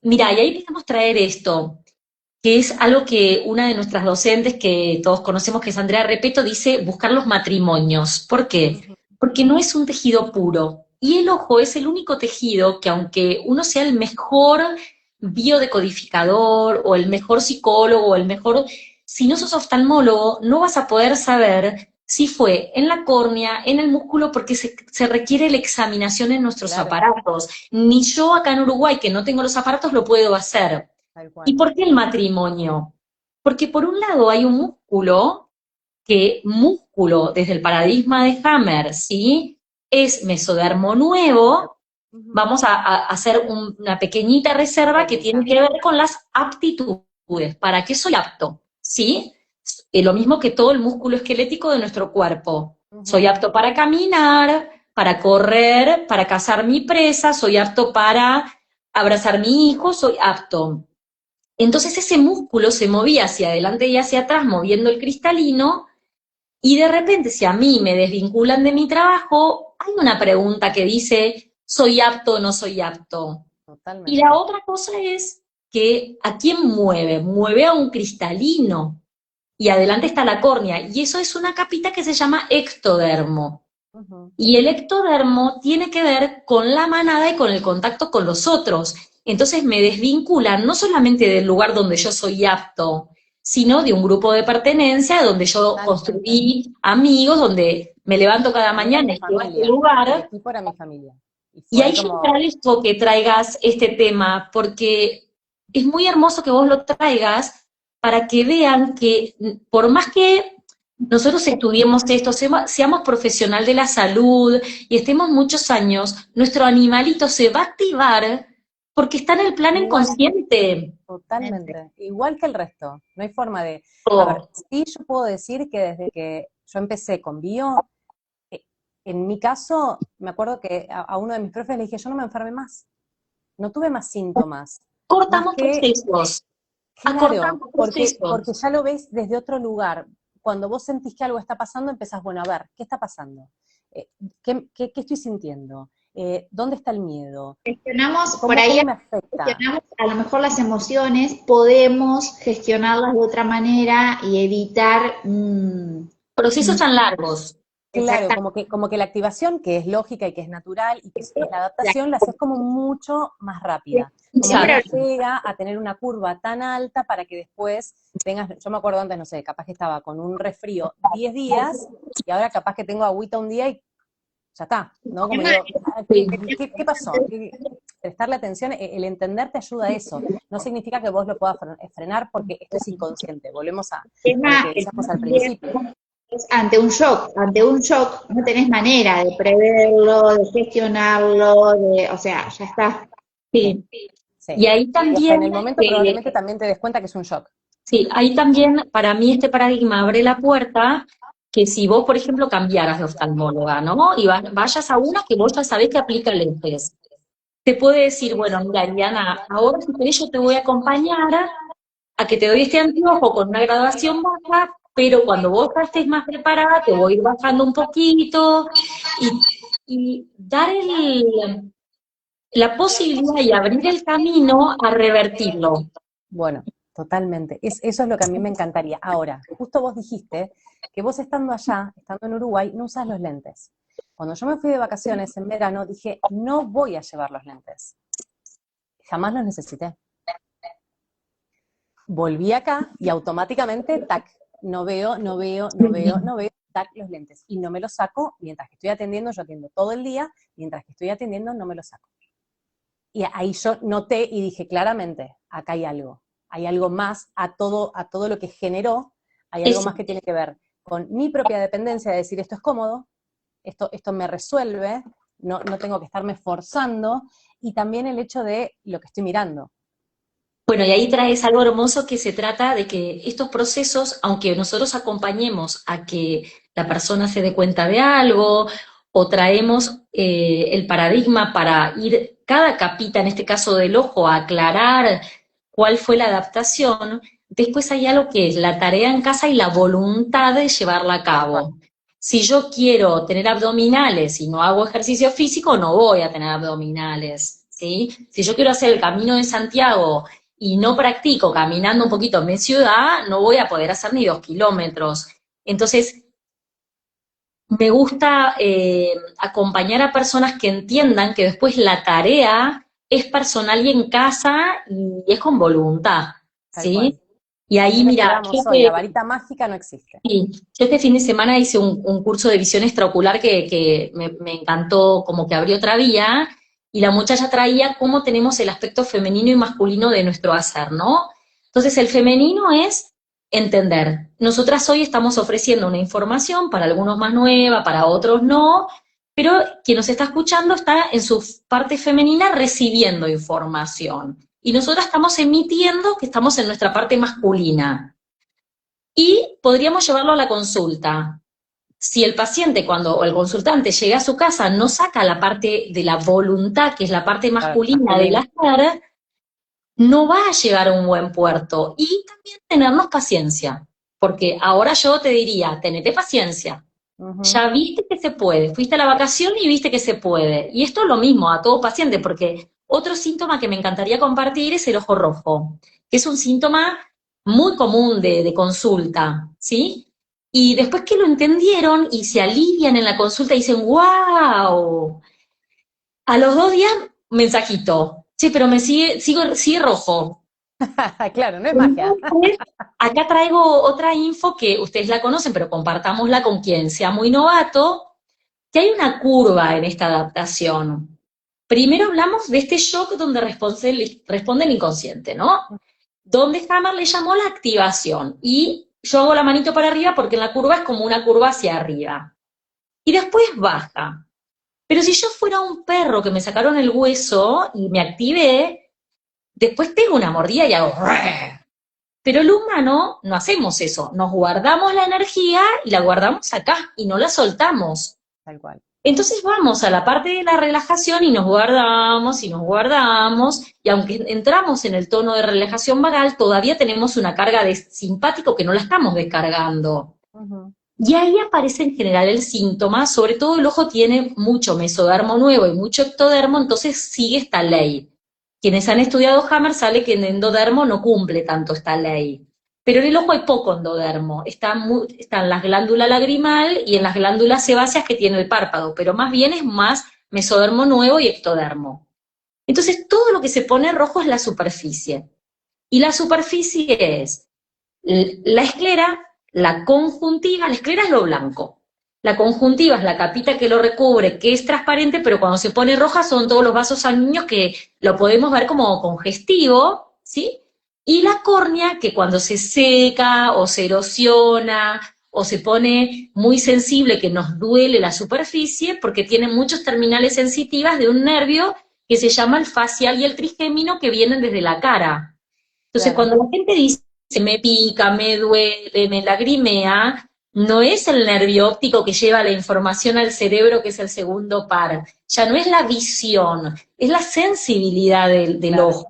mira, y ahí podemos traer esto, que es algo que una de nuestras docentes, que todos conocemos, que es Andrea Repeto, dice buscar los matrimonios. ¿Por qué? Ujú. Porque no es un tejido puro. Y el ojo es el único tejido que, aunque uno sea el mejor biodecodificador o el mejor psicólogo o el mejor, si no sos oftalmólogo, no vas a poder saber si fue en la córnea, en el músculo, porque se requiere la examinación en nuestros Claro, aparatos. Ni yo acá en Uruguay, que no tengo los aparatos, lo puedo hacer. tal ¿Y cual. por qué el matrimonio? Porque por un lado hay un músculo, que músculo desde el paradigma de Hammer, ¿sí? Es mesodermo nuevo. Ujú. Vamos a hacer una pequeñita reserva que tiene Técnica. que ver con las aptitudes. ¿Para qué soy apto? ¿Sí? Lo mismo que todo el músculo esquelético de nuestro cuerpo. Soy Ujú. apto para caminar, para correr, para cazar mi presa, soy apto para abrazar a mi hijo, soy apto. Entonces ese músculo se movía hacia adelante y hacia atrás, moviendo el cristalino, y de repente, si a mí me desvinculan de mi trabajo, hay una pregunta que dice, ¿soy apto o no soy apto? Y la Totalmente. otra cosa es que ¿a quién mueve? Mueve a un cristalino. Y adelante está la córnea. Y eso es una capita que se llama ectodermo. Ujú. Y el ectodermo tiene que ver con la manada y con el contacto con los otros. Entonces me desvinculan no solamente del lugar donde yo soy apto, sino de un grupo de pertenencia donde yo Totalmente. construí amigos, donde me levanto cada También era mañana mi y llego a este familia. El lugar. equipo era mi familia. Y Y fue ahí yo te como, agradezco que traigas este tema, porque es muy hermoso que vos lo traigas para que vean que por más que nosotros estudiemos esto, seamos profesional de la salud y estemos muchos años, nuestro animalito se va a activar porque está en el plan igual, inconsciente. totalmente. Igual que el resto. No hay forma de. A ver, Oh, sí yo puedo decir que desde que yo empecé con bio, eh, en mi caso, me acuerdo que a uno de mis profes le dije, yo no me enfermé más. No tuve más síntomas. Más cortamos que, procesos, claro, acortamos porque procesos. ya lo ves desde otro lugar. Cuando vos sentís que algo está pasando, empezás, bueno, a ver, ¿qué está pasando? ¿Qué estoy sintiendo? ¿Dónde está el miedo? Gestionamos, por ¿Cómo ahí me afecta? gestionamos a lo mejor las emociones, podemos gestionarlas de otra manera y evitar Procesos tan largos. Claro, exactamente. como que la activación, que es lógica y que es natural, y que es la adaptación, la haces como mucho más rápida. Como que no Exacto. llega a tener una curva tan alta para que después tengas, yo me acuerdo antes, no sé, capaz que estaba con un resfrío 10 días, y ahora capaz que tengo agüita un día y ya está, ¿no? Como digo, ah, Sí. ¿qué pasó? Prestarle atención, el entender te ayuda a eso. No significa que vos lo puedas frenar porque esto es inconsciente. Volvemos a lo que El decíamos tema al también principio. es ante un shock no tenés manera de preverlo, de gestionarlo, o sea, ya está. Sí, Sí. sí. Y ahí Y hasta en también, el momento probablemente también te des cuenta que es un shock. sí, ahí también para mí este paradigma abre la puerta que si vos, por ejemplo, cambiaras de oftalmóloga, ¿no? Y vayas a una que vos ya sabés que aplica lentes. Te puede decir, bueno, mira, Ariana, ahora si querés yo te voy a acompañar a que te doy este anteojo con una graduación baja, pero cuando vos ya estés más preparada te voy a ir bajando un poquito y dar la posibilidad y abrir el camino a revertirlo. Bueno, totalmente. Eso es lo que a mí me encantaría. Ahora, justo vos dijiste que vos estando allá, estando en Uruguay, no usás los lentes. Cuando yo me fui de vacaciones en verano, dije, no voy a llevar los lentes. Jamás los necesité. Volví acá y automáticamente, tac, no veo, tac, los lentes. Y no me los saco mientras que estoy atendiendo, yo atiendo todo el día, mientras que estoy atendiendo no me los saco. Y ahí yo noté y dije claramente, acá hay algo más a todo lo que generó, hay algo Eso. más que tiene que ver con mi propia dependencia de decir esto es cómodo, esto me resuelve, no tengo que estarme forzando, y también el hecho de lo que estoy mirando. Bueno, y ahí traes algo hermoso que se trata de que estos procesos, aunque nosotros acompañemos a que la persona se dé cuenta de algo, o traemos el paradigma para ir cada capita, en este caso del ojo, a aclarar cuál fue la adaptación, después hay algo que es la tarea en casa y la voluntad de llevarla a Tal cual. cabo. Si yo quiero tener abdominales y no hago ejercicio físico, no voy a tener abdominales, ¿sí? Si yo quiero hacer el Camino de Santiago y no practico caminando un poquito en mi ciudad, no voy a poder hacer ni 2 kilómetros. Entonces, me gusta acompañar a personas que entiendan que después la tarea es personal y en casa y es con voluntad, Tal ¿sí? cual. Y ahí, ¿Qué nos mira, quedamos hoy? La varita mágica no existe. sí, yo este fin de semana hice un curso de visión extraocular que me encantó, como que abrió otra vía, y la muchacha traía cómo tenemos el aspecto femenino y masculino de nuestro hacer, ¿no? Entonces, el femenino es entender. Nosotras hoy estamos ofreciendo una información, para algunos más nueva, para otros no, pero quien nos está escuchando está en su parte femenina recibiendo información. Y nosotras estamos emitiendo que estamos en nuestra parte masculina. Y podríamos llevarlo a la consulta. Si el paciente o el consultante llega a su casa no saca la parte de la voluntad, que es la parte masculina del hacer, no va a llegar a un buen puerto. Y también tenernos paciencia, porque ahora yo te diría, tenete paciencia. Ya viste que se puede, fuiste a la vacación y viste que se puede. Y esto es lo mismo a todo paciente, porque otro síntoma que me encantaría compartir es el ojo rojo, que es un síntoma muy común de consulta, ¿sí? Y después que lo entendieron y se alivian en la consulta, dicen, ¡wow! A los 2 días, mensajito, che, pero sigue rojo. Claro, no es magia. Entonces, acá traigo otra info que ustedes la conocen, pero compartámosla con quien sea muy novato, que hay una curva en esta adaptación. Primero hablamos de este shock donde responde el inconsciente, ¿no? Donde Hammer le llamó la activación. Y yo hago la manito para arriba porque en la curva es como una curva hacia arriba. Y después baja. Pero si yo fuera un perro que me sacaron el hueso y me activé, después pego una mordida y hago... Pero el humano no hacemos eso, nos guardamos la energía y la guardamos acá y no la soltamos. Tal cual. Entonces vamos a la parte de la relajación y nos guardamos, y aunque entramos en el tono de relajación vagal, todavía tenemos una carga de simpático que no la estamos descargando. Y ahí aparece en general el síntoma, sobre todo el ojo tiene mucho mesodermo nuevo y mucho ectodermo, entonces sigue esta ley. Quienes han estudiado Hammer saben que en endodermo no cumple tanto esta ley. Pero en el ojo hay poco endodermo, están las glándulas lagrimal y en las glándulas sebáceas que tiene el párpado, pero más bien es más mesodermo nuevo y ectodermo. Entonces todo lo que se pone rojo es la superficie. Y la superficie es la esclera, la conjuntiva, la esclera es lo blanco. La conjuntiva es la capita que lo recubre, que es transparente, pero cuando se pone roja son todos los vasos sanguíneos que lo podemos ver como congestivo, ¿sí? Y la córnea, que cuando se seca o se erosiona o se pone muy sensible, que nos duele la superficie, porque tiene muchos terminales sensitivas de un nervio que se llama el facial y el trigémino, que vienen desde la cara. Entonces, cuando la gente dice, me pica, me duele, me lagrimea, no es el nervio óptico que lleva la información al cerebro, que es el segundo par. Ya no es la visión, es la sensibilidad del ojo.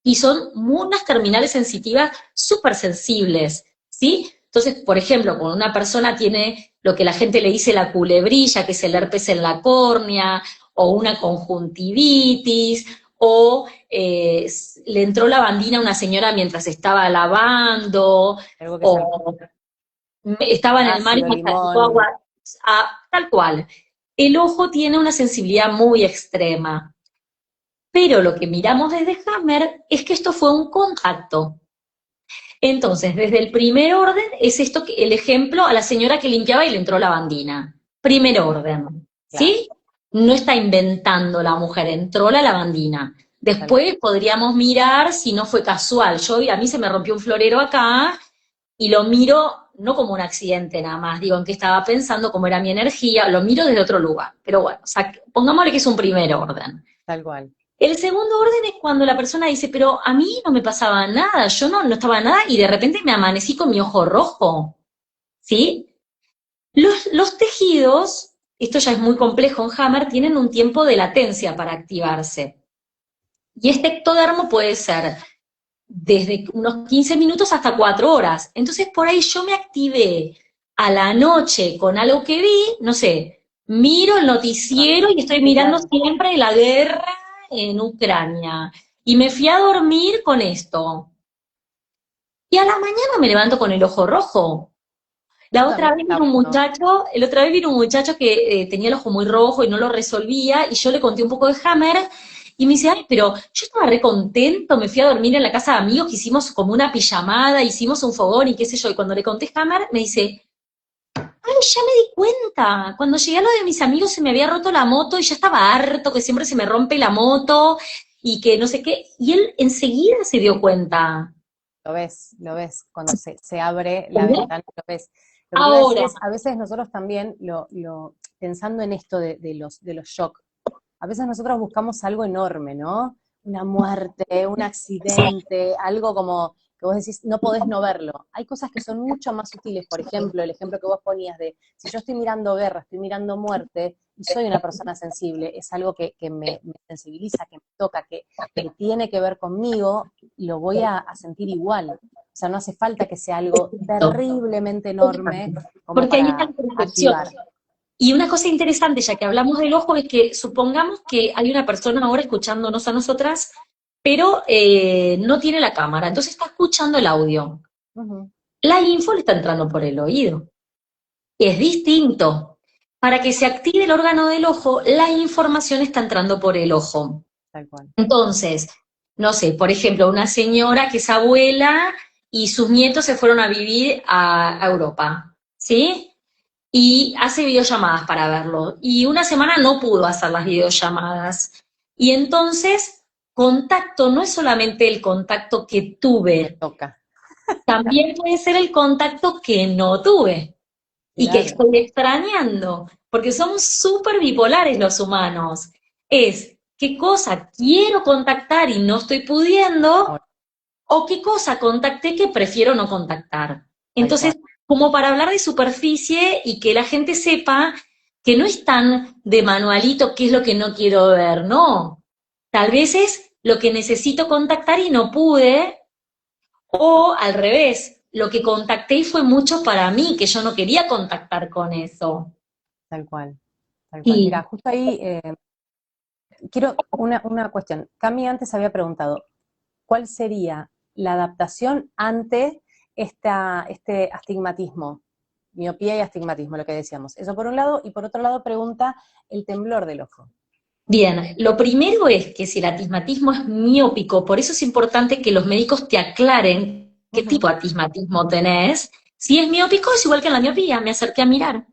Y son unas terminales sensitivas súper sensibles, ¿sí? Entonces, por ejemplo, cuando una persona tiene lo que la gente le dice la culebrilla, que es el herpes en la córnea, o una conjuntivitis, o le entró lavandina a una señora mientras estaba lavando, o estaba en el mar y me cayó agua, tal cual. El ojo tiene una sensibilidad muy extrema. Pero lo que miramos desde Hammer es que esto fue un contacto. Entonces, desde el primer orden, es esto el ejemplo a la señora que limpiaba y le entró lavandina. Primer orden, ¿sí? No está inventando la mujer, entró la lavandina. Después podríamos mirar si no fue casual. A mí se me rompió un florero acá y lo miro no como un accidente nada más, digo, en qué estaba pensando, cómo era mi energía, lo miro desde otro lugar. Pero bueno, o sea, pongámosle que es un primer orden. Tal cual. El segundo orden es cuando la persona dice, pero a mí no me pasaba nada, yo no estaba nada y de repente me amanecí con mi ojo rojo, ¿sí? Los tejidos, esto ya es muy complejo en Hammer, tienen un tiempo de latencia para activarse. Y este ectodermo puede ser desde unos 15 minutos hasta 4 horas. Entonces por ahí yo me activé a la noche con algo que vi, no sé, miro el noticiero y estoy mirando siempre la guerra en Ucrania. Y me fui a dormir con esto. Y a la mañana me levanto con el ojo rojo. La otra vez vino un muchacho que tenía el ojo muy rojo y no lo resolvía, y yo le conté un poco de Hammer, Y me dice, ay, pero yo estaba re contento, me fui a dormir en la casa de amigos, que hicimos como una pijamada, hicimos un fogón y qué sé yo. Y cuando le conté Hammer, me dice, ay, ya me di cuenta. Cuando llegué a lo de mis amigos se me había roto la moto y ya estaba harto, que siempre se me rompe la moto y que no sé qué. Y él enseguida se dio cuenta. Lo ves, cuando se abre la ¿Entendés? ventana, lo ves. Lo que te iba a decir Ahora, es, a veces nosotros también, pensando en esto de los shock, a veces nosotros buscamos algo enorme, ¿no? Una muerte, un accidente, algo como que vos decís, no podés no verlo. Hay cosas que son mucho más sutiles, por ejemplo, el ejemplo que vos ponías de, si yo estoy mirando guerra, estoy mirando muerte, y soy una persona sensible, es algo que me sensibiliza, que me toca, que tiene que ver conmigo, lo voy a sentir igual. O sea, no hace falta que sea algo terriblemente enorme como porque ahí está para la percepción. activar. Y una cosa interesante, ya que hablamos del ojo, es que supongamos que hay una persona ahora escuchándonos a nosotras, pero no tiene la cámara, entonces está escuchando el audio. Ujú, La info le está entrando por el oído. Es distinto. Para que se active el órgano del ojo, la información está entrando por el ojo. tal cual. Entonces, no sé, por ejemplo, una señora que es abuela y sus nietos se fueron a vivir a Europa, ¿sí? Y hace videollamadas para verlo. Y una semana no pudo hacer las videollamadas. Y entonces, contacto no es solamente el contacto que Me tuve, toca. también puede ser el contacto que no tuve y que Claro. estoy extrañando, porque somos súper bipolares los humanos. Es qué cosa quiero contactar y no estoy pudiendo, Ahora, o qué cosa contacté que prefiero no contactar. tal cual. Entonces, como para hablar de superficie y que la gente sepa que no es tan de manualito qué es lo que no quiero ver, no. Tal vez es lo que necesito contactar y no pude, o al revés, lo que contacté y fue mucho para mí, que yo no quería contactar con eso. Tal cual, tal cual. Y Mira, justo ahí quiero una cuestión. Cami antes había preguntado, ¿cuál sería la adaptación ante este astigmatismo? Miopía y astigmatismo, lo que decíamos. Eso por un lado, y por otro lado pregunta el temblor del ojo. bien, lo primero es que si el astigmatismo es miópico, por eso es importante que los médicos te aclaren qué tipo Ujú, de astigmatismo tenés. Si es miópico, es igual que en la miopía, me acerqué a mirar.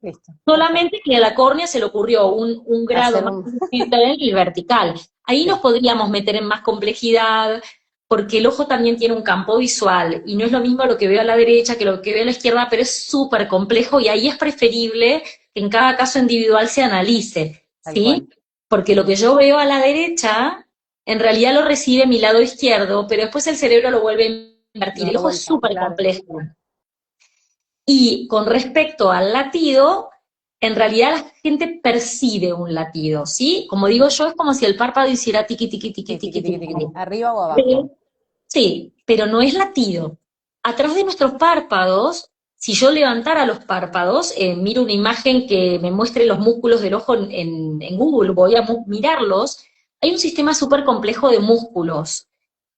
listo, perfecto. Solamente que a la córnea se le ocurrió un grado Hacer más un... horizontal y vertical. Ahí nos Sí, podríamos meter en más complejidad, porque el ojo también tiene un campo visual, y no es lo mismo lo que veo a la derecha que lo que veo a la izquierda, pero es súper complejo, y ahí es preferible que en cada caso individual se analice, tal cual. ¿sí? Porque lo que yo veo a la derecha, en realidad lo recibe mi lado izquierdo, pero después el cerebro lo vuelve a invertir. Lo El ojo es revuelca, súper claro. complejo. Y con respecto al latido, en realidad la gente percibe un latido, ¿sí? Como digo yo, es como si el párpado hiciera tiqui, tiqui, tiqui, Sí, tiqui, tiqui, tiqui, tiqui. tiqui, tiqui. ¿Arriba o abajo? Pero- Sí, pero no es latido. Atrás de nuestros párpados, si yo levantara los párpados, miro una imagen que me muestre los músculos del ojo en Google, voy a mirarlos, hay un sistema súper complejo de músculos.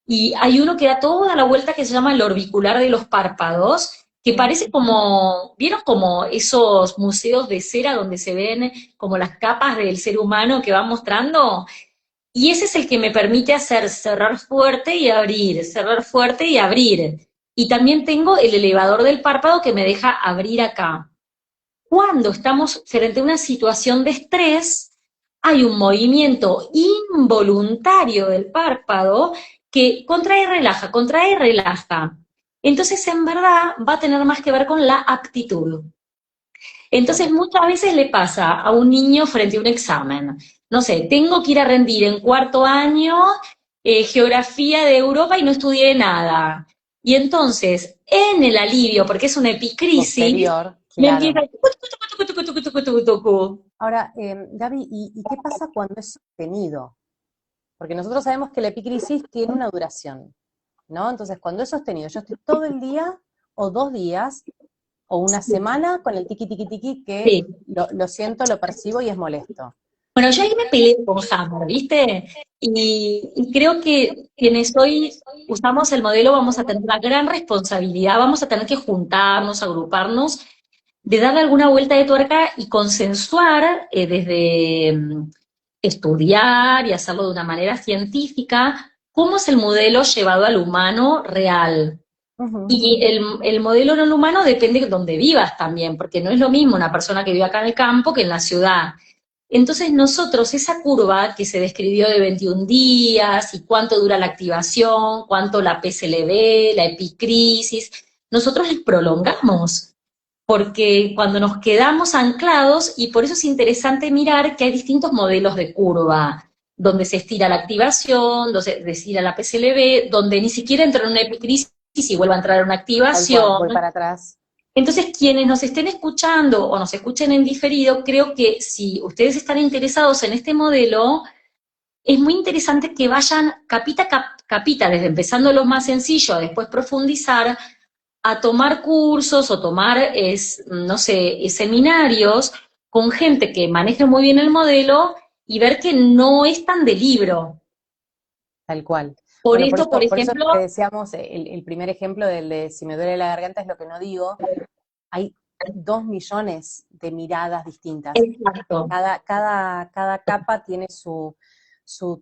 Y hay uno que da toda la vuelta que se llama el orbicular de los párpados, que Mm, parece como, ¿vieron como esos museos de cera donde se ven como las capas del ser humano que van mostrando? Y ese es el que me permite hacer cerrar fuerte y abrir, cerrar fuerte y abrir. Y también tengo el elevador del párpado que me deja abrir acá. Cuando estamos frente a una situación de estrés, hay un movimiento involuntario del párpado que contrae y relaja. Entonces, en verdad, va a tener más que ver con la actitud. Entonces, claro. muchas veces le pasa a un niño frente a un examen. No sé, tengo que ir a rendir en cuarto año geografía de Europa y no estudié nada. Y entonces, en el alivio, porque es una epicrisis, Posterior, me empieza claro. a tucu, tucu, tucu, tucu, tucu, tucu, tucu. Ahora, Gaby, ¿y qué pasa cuando es sostenido? Porque nosotros sabemos que la epicrisis tiene una duración, ¿no? Entonces, cuando es sostenido, yo estoy todo el día o 2 días o una semana con el tiqui tiqui tiqui que Sí. lo siento, lo percibo y es molesto. Bueno, yo ahí me peleé con Hammer, ¿viste? Y creo que quienes hoy usamos el modelo vamos a tener la gran responsabilidad, vamos a tener que juntarnos, agruparnos, de darle alguna vuelta de tuerca y consensuar desde estudiar y hacerlo de una manera científica, cómo es el modelo llevado al humano real. Ujú. Y el modelo no humano depende de donde vivas también, porque no es lo mismo una persona que vive acá en el campo que en la ciudad. Entonces nosotros, esa curva que se describió de 21 días y cuánto dura la activación, cuánto la PSLV, la epicrisis, nosotros les prolongamos, porque cuando nos quedamos anclados, y por eso es interesante mirar que hay distintos modelos de curva, donde se estira la activación, donde se estira la PSLV, donde ni siquiera entra en una epicrisis y vuelve a entrar en una Tal cual, activación. voy para atrás. Entonces, quienes nos estén escuchando o nos escuchen en diferido, creo que si ustedes están interesados en este modelo, es muy interesante que vayan capita a capita, desde empezando lo más sencillo, a después profundizar, a tomar cursos o tomar, no sé, seminarios con gente que maneje muy bien el modelo y ver que no es tan de libro. Tal cual. Por Bueno, eso, por por eso ejemplo, te decíamos, el primer ejemplo del de si me duele la garganta es lo que no digo, hay 2 millones de miradas distintas. exacto, Cada capa tiene su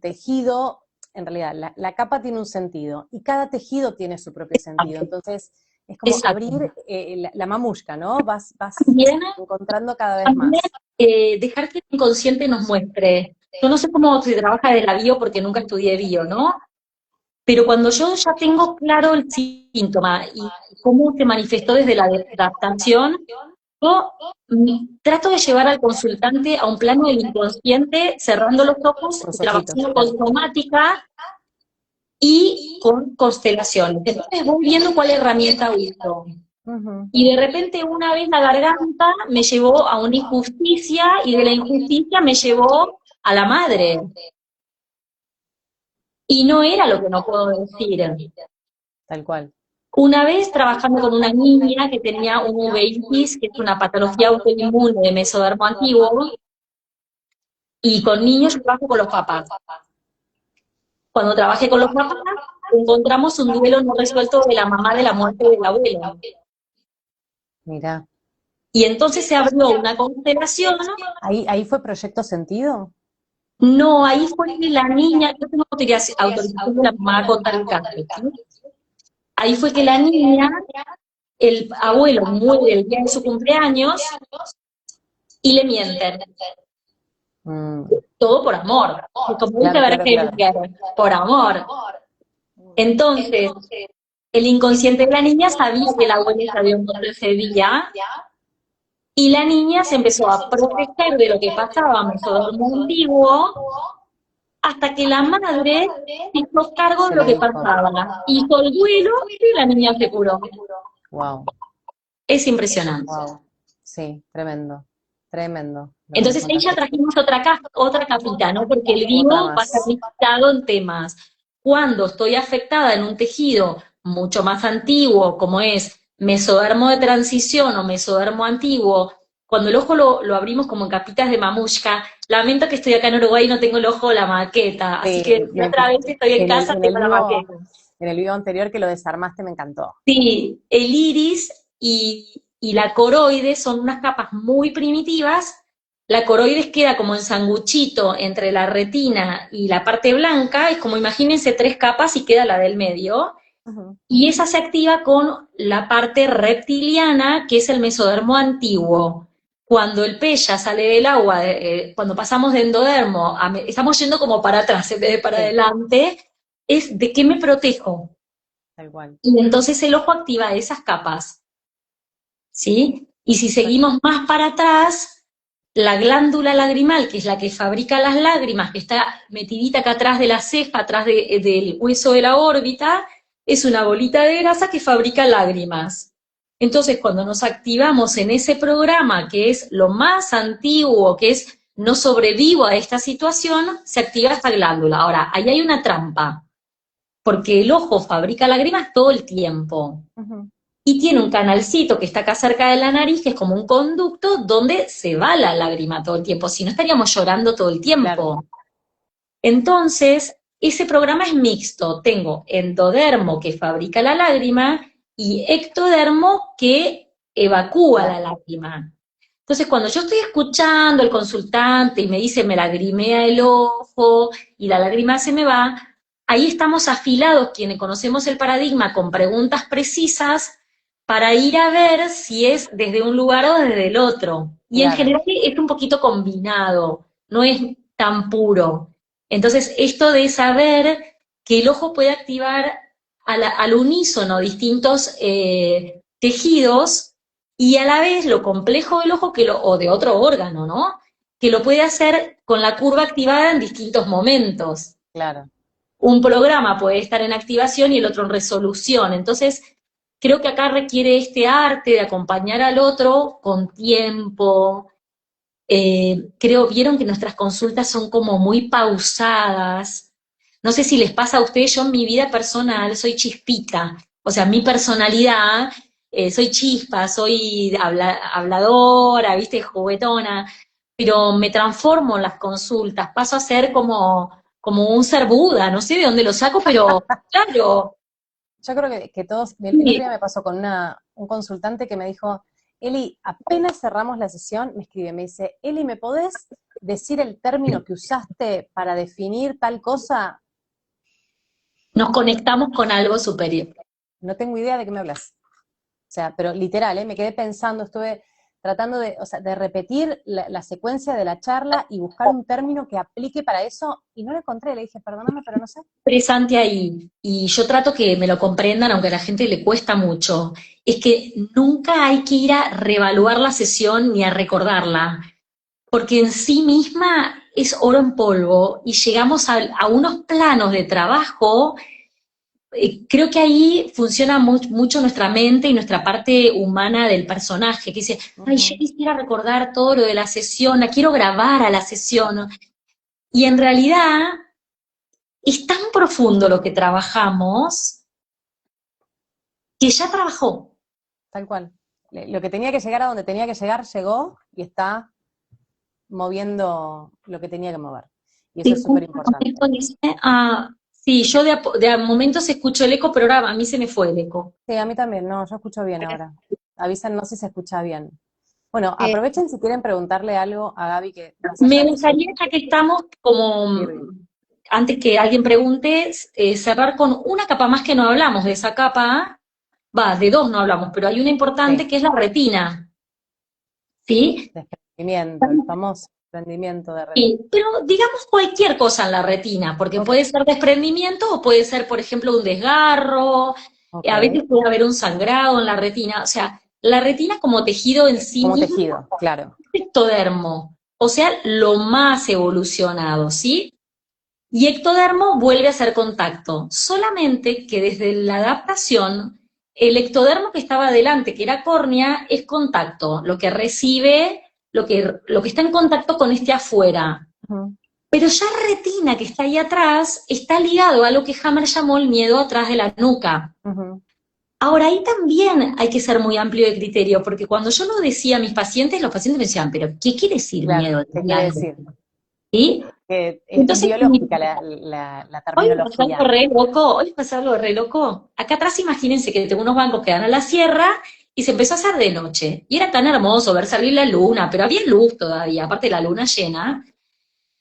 tejido, en realidad, la capa tiene un sentido, y cada tejido tiene su propio sentido. Entonces, es como exacto. abrir la mamushka, ¿no? Vas También encontrando cada vez También más. dejar que el inconsciente nos muestre. Yo no sé cómo se trabaja de la bio porque nunca estudié bio, ¿no? Pero cuando yo ya tengo claro el síntoma y cómo se manifestó desde la adaptación, yo trato de llevar al consultante a un plano del inconsciente, cerrando los ojos y Los ojitos, trabajando con claro. somática y con constelaciones. Entonces voy viendo cuál herramienta uso. Ujú. Y de repente una vez la garganta me llevó a una injusticia y de la injusticia me llevó a la madre. Y no era lo que no puedo decir. Tal cual. Una vez trabajando con una niña que tenía un uveitis, que es una patología autoinmune de mesodermo antiguo, y con niños yo trabajo con los papás. Cuando trabajé con los papás, encontramos un duelo no resuelto de la mamá de la muerte del abuelo. Mirá. Y entonces se abrió una constelación. Ahí fue Proyecto Sentido. No, ahí fue que la niña, yo tengo autorización de la mamá a contar el caso, ¿sí? Ahí fue que la niña, el abuelo muere el día de su cumpleaños y le mienten. Mm, Todo por amor. Y como dice claro, claro, claro. Berger, por amor. Entonces, el inconsciente de la niña sabía que el abuelo se había muerto ese día y la niña se empezó a proteger de lo que pasaba en mesodermo antiguo hasta que la madre se hizo cargo Se de lo lo que dijo. pasaba. Hizo el duelo y la niña se curó. Wow, Es impresionante. wow. Sí, tremendo. Tremendo lo que me Entonces ahí ya contaste. trajimos otra capita, ¿no? Porque el Otra vivo va a ser más. listado en temas. Cuando estoy afectada en un tejido mucho más antiguo, como es mesodermo de transición o mesodermo antiguo, cuando el ojo lo abrimos como en capitas de mamushka, lamento que estoy acá en Uruguay y no tengo el ojo la maqueta, así Sí, que otra vez estoy en casa, tengo la maqueta. en el vivo anterior que lo desarmaste me encantó. Sí, el iris y la coroide son unas capas muy primitivas. La coroides queda como en sanguchito entre la retina y la parte blanca, es como imagínense 3 capas y queda la del medio. Ujú. Y esa se activa con la parte reptiliana, que es el mesodermo antiguo. Cuando el pez ya sale del agua, cuando pasamos de endodermo, estamos yendo como para atrás en vez de para Sí, adelante, es de qué me protejo. tal cual. Y entonces el ojo activa esas capas, ¿sí? Y si seguimos más para atrás, la glándula lagrimal, que es la que fabrica las lágrimas, que está metidita acá atrás de la ceja, atrás del hueso de la órbita, es una bolita de grasa que fabrica lágrimas. Entonces, cuando nos activamos en ese programa, que es lo más antiguo, que es no sobrevivo a esta situación, se activa esta glándula. Ahora, ahí hay una trampa, porque el ojo fabrica lágrimas todo el tiempo. Ujú. Y tiene un canalcito que está acá cerca de la nariz, que es como un conducto donde se va la lágrima todo el tiempo, si no estaríamos llorando todo el tiempo. Claro. Entonces, ese programa es mixto. Tengo endodermo que fabrica la lágrima y ectodermo que evacúa la lágrima. Entonces, cuando yo estoy escuchando al consultante y me dice, me lagrimea el ojo y la lágrima se me va, ahí estamos afilados, quienes conocemos el paradigma, con preguntas precisas para ir a ver si es desde un lugar o desde el otro. Y en Claro, general es un poquito combinado, no es tan puro. Entonces, esto de saber que el ojo puede activar al unísono distintos tejidos y a la vez lo complejo del ojo o de otro órgano, ¿no? Que lo puede hacer con la curva activada en distintos momentos. claro. Un programa puede estar en activación y el otro en resolución. Entonces, creo que acá requiere este arte de acompañar al otro con tiempo. Vieron que nuestras consultas son como muy pausadas. No sé si les pasa a ustedes, yo en mi vida personal soy chispita. O sea, mi personalidad, soy chispa, soy habladora, viste, juguetona, pero me transformo en las consultas, paso a ser como un ser Buda, no sé de dónde lo saco, pero claro, Yo creo que todos, el otro sí, día me pasó con un consultante que me dijo, Eli, apenas cerramos la sesión, me escribe, me dice, Eli, ¿me podés decir el término que usaste para definir tal cosa? nos conectamos con algo superior. No tengo idea de qué me hablas. O sea, pero literal, me quedé pensando, estuve tratando de, o sea, de repetir la secuencia de la charla y buscar un término que aplique para eso, y no lo encontré, le dije, perdóname, pero no sé. Interesante ahí, y yo trato que me lo comprendan, aunque a la gente le cuesta mucho, es que nunca hay que ir a reevaluar la sesión ni a recordarla, porque en sí misma es oro en polvo y llegamos a unos planos de trabajo. Creo que ahí funciona mucho nuestra mente y nuestra parte humana del personaje, que dice, ay, yo Ujú. quisiera recordar todo lo de la sesión, la quiero grabar a la sesión, y en realidad es tan profundo lo que trabajamos que ya trabajó. Tal cual. Lo que tenía que llegar a donde tenía que llegar, llegó y está moviendo lo que tenía que mover. Y eso Sí, es súper justo con importante. esto dice, ah, sí, yo de a momentos escucho el eco, pero ahora a mí se me fue el eco. Sí, a mí también, no, yo escucho bien ahora. Avísanos si se escucha bien. Bueno, Eh, aprovechen si quieren preguntarle algo a Gaby, que más allá Me de su gustaría, ya que estamos, como sirve. antes que alguien pregunte, cerrar con una capa más que no hablamos de esa capa, va, de dos no hablamos, pero hay una importante Sí, que es la retina, ¿sí? desprendimiento, el famoso desprendimiento de retina. Sí, pero digamos cualquier cosa en la retina, porque Ok, puede ser desprendimiento o puede ser, por ejemplo, un desgarro, ok. a veces puede haber un sangrado en la retina, o sea, la retina como tejido en sí Como mismo tejido, claro. es ectodermo, o sea, lo más evolucionado, ¿sí? Y ectodermo vuelve a hacer contacto, solamente que desde la adaptación, el ectodermo que estaba adelante, que era córnea, es contacto, lo que recibe, lo que está en contacto con este afuera. Ujú, Pero ya retina, que está ahí atrás, está ligado a lo que Hammer llamó el miedo atrás de la nuca. ujú. Ahora, ahí también hay que ser muy amplio de criterio, porque cuando yo lo decía a mis pacientes, los pacientes me decían, pero ¿qué quiere decir Claro, miedo atrás ¿qué de la quiere nuca? decir? ¿Sí? Que es Entonces, biológica la hoy me pasó algo terminología. re loco, hoy me pasó algo re loco. Acá atrás imagínense que tengo unos bancos que dan a la sierra y se empezó a hacer de noche. Y era tan hermoso ver salir la luna, pero había luz todavía, aparte de la luna llena.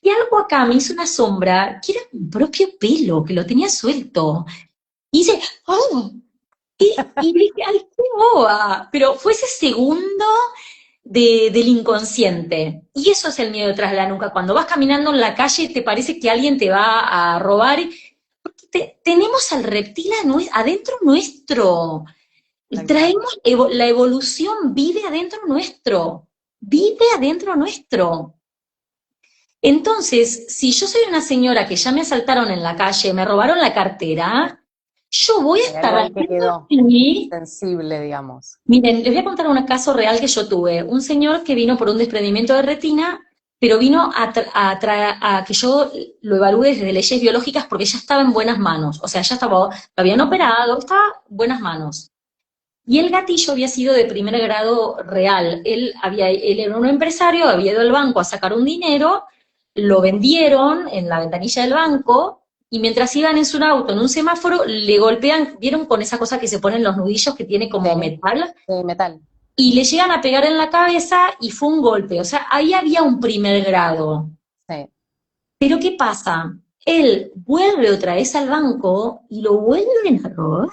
Y algo acá me hizo una sombra que era mi propio pelo, que lo tenía suelto. Y dice, ¡oh! Y dije, ¡ay, qué boba! Pero fue ese segundo del inconsciente. Y eso es el miedo detrás de la nuca. Cuando vas caminando en la calle te parece que alguien te va a robar. Porque tenemos al reptil adentro nuestro. Tal cual. Traemos, la evolución vive adentro nuestro. Vive adentro nuestro. Entonces, si yo soy una señora que ya me asaltaron en la calle, me robaron la cartera, yo voy a Hay algo estar ahí que haciendo quedó así. sensible, digamos. Miren, les voy a contar un caso real que yo tuve. Un señor que vino por un desprendimiento de retina, pero vino a que yo lo evalúe desde leyes biológicas porque ya estaba en buenas manos. O sea, ya estaba, lo habían operado, estaba en buenas manos. Y el gatillo había sido de primer grado real. Él era un empresario, había ido al banco a sacar un dinero, lo vendieron en la ventanilla del banco, y mientras iban en su auto, en un semáforo, le golpean, ¿vieron con esa cosa que se ponen los nudillos que tiene como Sí, metal? sí, metal. y le llegan a pegar en la cabeza y fue un golpe. O sea, ahí había un primer grado. Sí, Pero ¿qué pasa? Él vuelve otra vez al banco y lo vuelven a robar.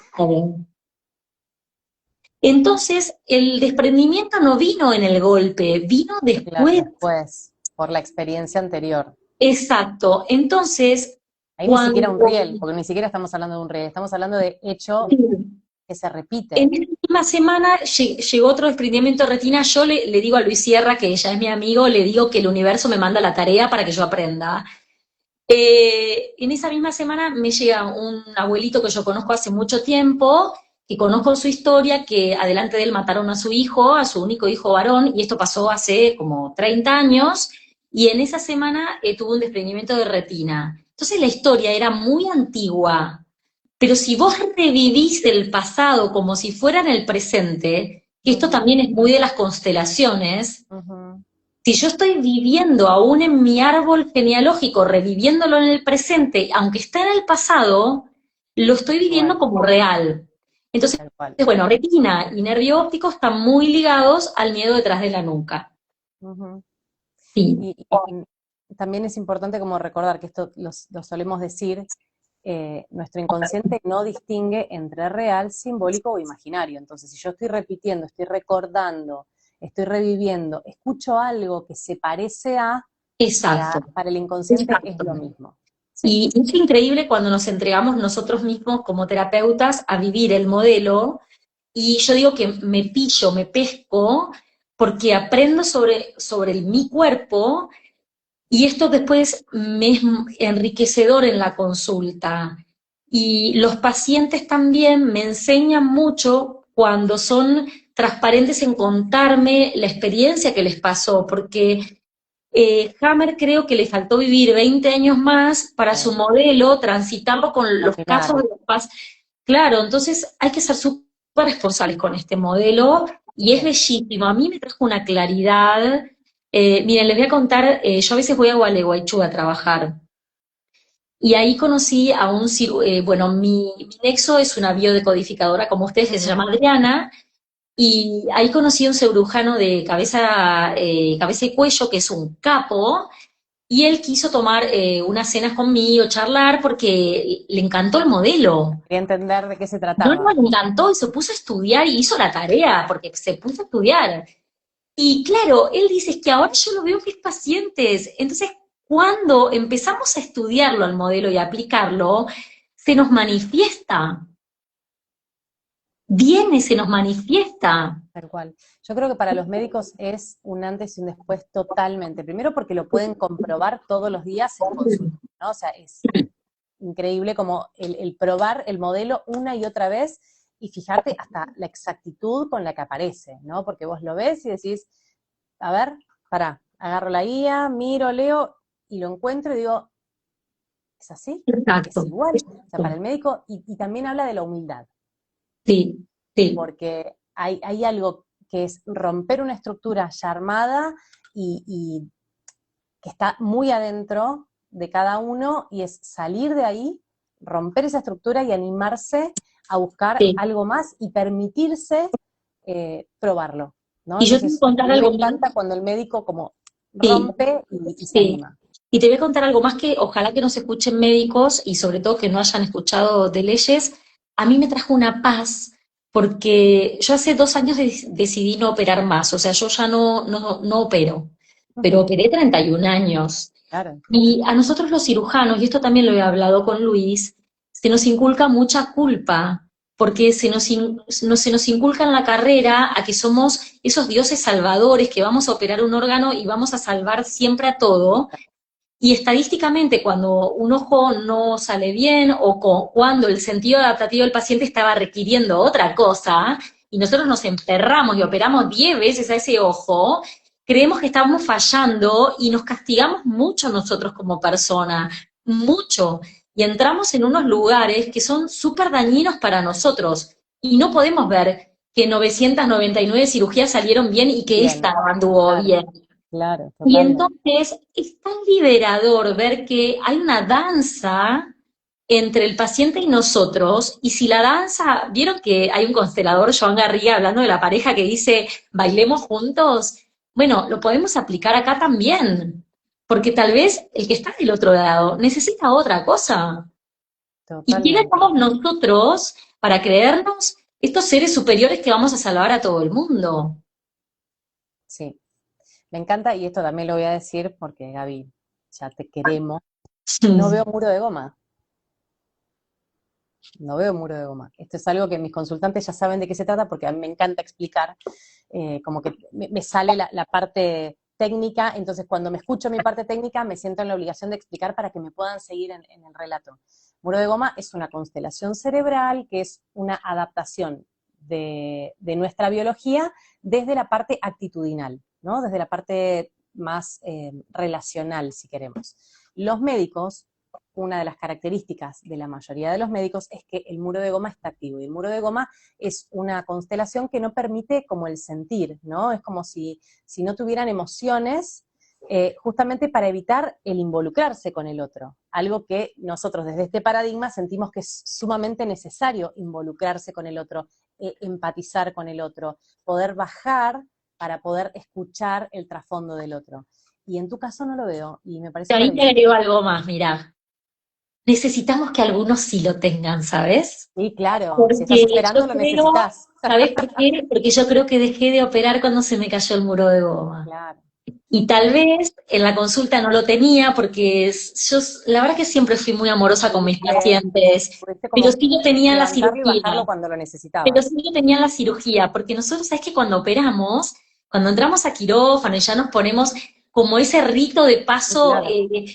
Entonces, el desprendimiento no vino en el golpe, vino claro, después. después, por la experiencia anterior. Exacto. Entonces, Ahí ni cuando siquiera un riel, porque ni siquiera estamos hablando de un riel, estamos hablando de hecho que se repite. en esa misma semana llegó otro desprendimiento de retina, yo le digo a Luis Sierra, que ya es mi amigo, le digo que el universo me manda la tarea para que yo aprenda. En esa misma semana me llega un abuelito que yo conozco hace mucho tiempo, que conozco su historia, que adelante de él mataron a su hijo, a su único hijo varón, y esto pasó hace como 30 años, y en esa semana tuvo un desprendimiento de retina. Entonces la historia era muy antigua, pero si vos revivís el pasado como si fuera en el presente, que esto también es muy de las constelaciones, si yo estoy viviendo aún en mi árbol genealógico, reviviéndolo en el presente, aunque esté en el pasado, lo estoy viviendo como real. Entonces, Tal cual. bueno, retina y nervio óptico están muy ligados al miedo detrás de la nuca. Sí, Y también es importante como recordar que esto lo solemos decir, nuestro inconsciente no distingue entre real, simbólico o imaginario. Entonces, si yo estoy repitiendo, estoy recordando, estoy reviviendo, escucho algo que se parece a, exacto. para el inconsciente es Exacto. lo mismo. Sí. Y es increíble cuando nos entregamos nosotros mismos como terapeutas a vivir el modelo, y yo digo que me pillo, me pesco, porque aprendo sobre mi cuerpo, y esto después me es enriquecedor en la consulta. Y los pacientes también me enseñan mucho cuando son transparentes en contarme la experiencia que les pasó, porque Hammer creo que le faltó vivir 20 años más para su modelo, transitarlo con los casos de los pacientes. Claro, entonces hay que ser súper responsables con este modelo y es bellísimo. A mí me trajo una claridad. Miren, les voy a contar, yo a veces voy a Gualeguaychú a trabajar y ahí conocí a un bueno, mi nexo es una biodecodificadora como ustedes que se llama Adriana, y ahí conocí a un cirujano de cabeza y cuello, que es un capo, y él quiso tomar unas cenas conmigo, charlar, porque le encantó el modelo. Quería entender de qué se No, trataba. le encantó y se puso a estudiar y hizo la tarea, porque se puso a estudiar. Y claro, él dice, es que ahora yo lo veo en mis pacientes. Entonces, cuando empezamos a estudiarlo al modelo y a aplicarlo, se nos manifiesta. Viene, se nos manifiesta. Tal cual. Yo creo que para los médicos es un antes y un después totalmente. Primero porque lo pueden comprobar todos los días en consulta, ¿no? O sea, es increíble como el probar el modelo una y otra vez y fijarte hasta la exactitud con la que aparece, ¿no? Porque vos lo ves y decís, a ver, pará, agarro la guía, miro, leo y lo encuentro y digo, ¿es así? Exacto. Es igual. O sea, para el médico, y también habla de la humildad. Sí, sí. Porque hay algo que es romper una estructura ya armada y que está muy adentro de cada uno, y es salir de ahí, romper esa estructura y animarse a buscar algo más y permitirse probarlo, ¿no? Y yo te voy a Entonces, contar a mí me algo más. encanta cuando el médico como rompe y se anima. Y te voy a contar algo más que ojalá que nos escuchen médicos y sobre todo que no hayan escuchado de leyes. A mí me trajo una paz porque yo hace 2 años decidí no operar más, o sea, yo ya no opero, pero operé 31 años. Claro. Y a nosotros los cirujanos, y esto también lo he hablado con Luis, se nos inculca mucha culpa, porque se nos inculca en la carrera a que somos esos dioses salvadores, que vamos a operar un órgano y vamos a salvar siempre a todo. Y estadísticamente, cuando un ojo no sale bien o cuando el sentido adaptativo del paciente estaba requiriendo otra cosa, y nosotros nos emperramos y operamos 10 veces a ese ojo, creemos que estamos fallando y nos castigamos mucho nosotros como persona, mucho. Y entramos en unos lugares que son súper dañinos para nosotros. Y no podemos ver que 999 cirugías salieron bien y que esta anduvo bien. Claro, Y totalmente. entonces es tan liberador ver que hay una danza entre el paciente y nosotros, y si la danza, vieron que hay un constelador, Joan Garriga, hablando de la pareja que dice, bailemos juntos, bueno, lo podemos aplicar acá también, porque tal vez el que está del otro lado necesita otra cosa. ¿Y quiénes Totalmente. somos nosotros para creernos estos seres superiores que vamos a salvar a todo el mundo? Sí. Me encanta, y esto también lo voy a decir porque, Gaby, ya te queremos. No veo muro de goma. No veo muro de goma. Esto es algo que mis consultantes ya saben de qué se trata porque a mí me encanta explicar, como que me sale la parte técnica, entonces cuando me escucho mi parte técnica me siento en la obligación de explicar para que me puedan seguir en el relato. Muro de goma es una constelación cerebral que es una adaptación de nuestra biología desde la parte actitudinal, ¿no? Desde la parte más relacional, si queremos. Los médicos, una de las características de la mayoría de los médicos es que el muro de goma está activo, y el muro de goma es una constelación que no permite como el sentir, ¿no? Es como si no tuvieran emociones, justamente para evitar el involucrarse con el otro, algo que nosotros desde este paradigma sentimos que es sumamente necesario involucrarse con el otro, empatizar con el otro, poder bajar para poder escuchar el trasfondo del otro. Y en tu caso no lo veo, y me Y parece ahí te maravilloso. agrego algo más, mirá. Necesitamos que algunos sí lo tengan, ¿sabes? Sí, claro, si estás Porque esperando yo lo creo, necesitas. ¿sabes por qué? Porque yo creo que dejé de operar cuando se me cayó el muro de goma. Claro, Y tal vez en la consulta no lo tenía porque yo, la verdad que siempre fui muy amorosa con mis pudiste, pacientes, pudiste pero como sí lo tenía en la levantarlo y cirugía. bajarlo cuando lo Pero necesitabas. sí lo tenía en la cirugía, porque nosotros, ¿sabes que cuando operamos, cuando entramos a quirófano y ya nos ponemos como ese rito de Sí, paso, claro.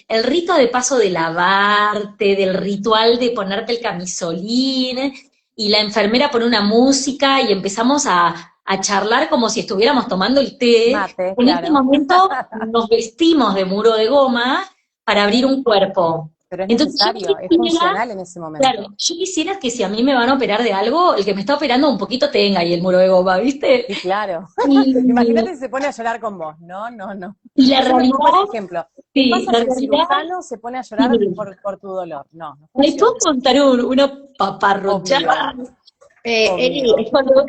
el rito de paso de lavarte, del ritual de ponerte el camisolín, y la enfermera pone una música y empezamos a charlar como si estuviéramos tomando el té, Mate, en ese claro. momento nos vestimos de muro de goma para abrir un cuerpo. Pero es Entonces yo necesario, es quisiera. funcional en ese Claro, momento. yo quisiera que si a mí me van a operar de algo, el que me está operando un poquito tenga ahí el muro de goma, ¿viste? Sí, claro. Y, Imagínate si se pone a llorar con vos. No, no, no. y la Es un buen realidad, ejemplo. ¿Qué sí, pasa la si el realidad, cirujano se pone a sí. llorar por tu dolor? No, no ¿Me puedo funciona. contar una paparruchada? Obvio, Eli, obvio. Cuando,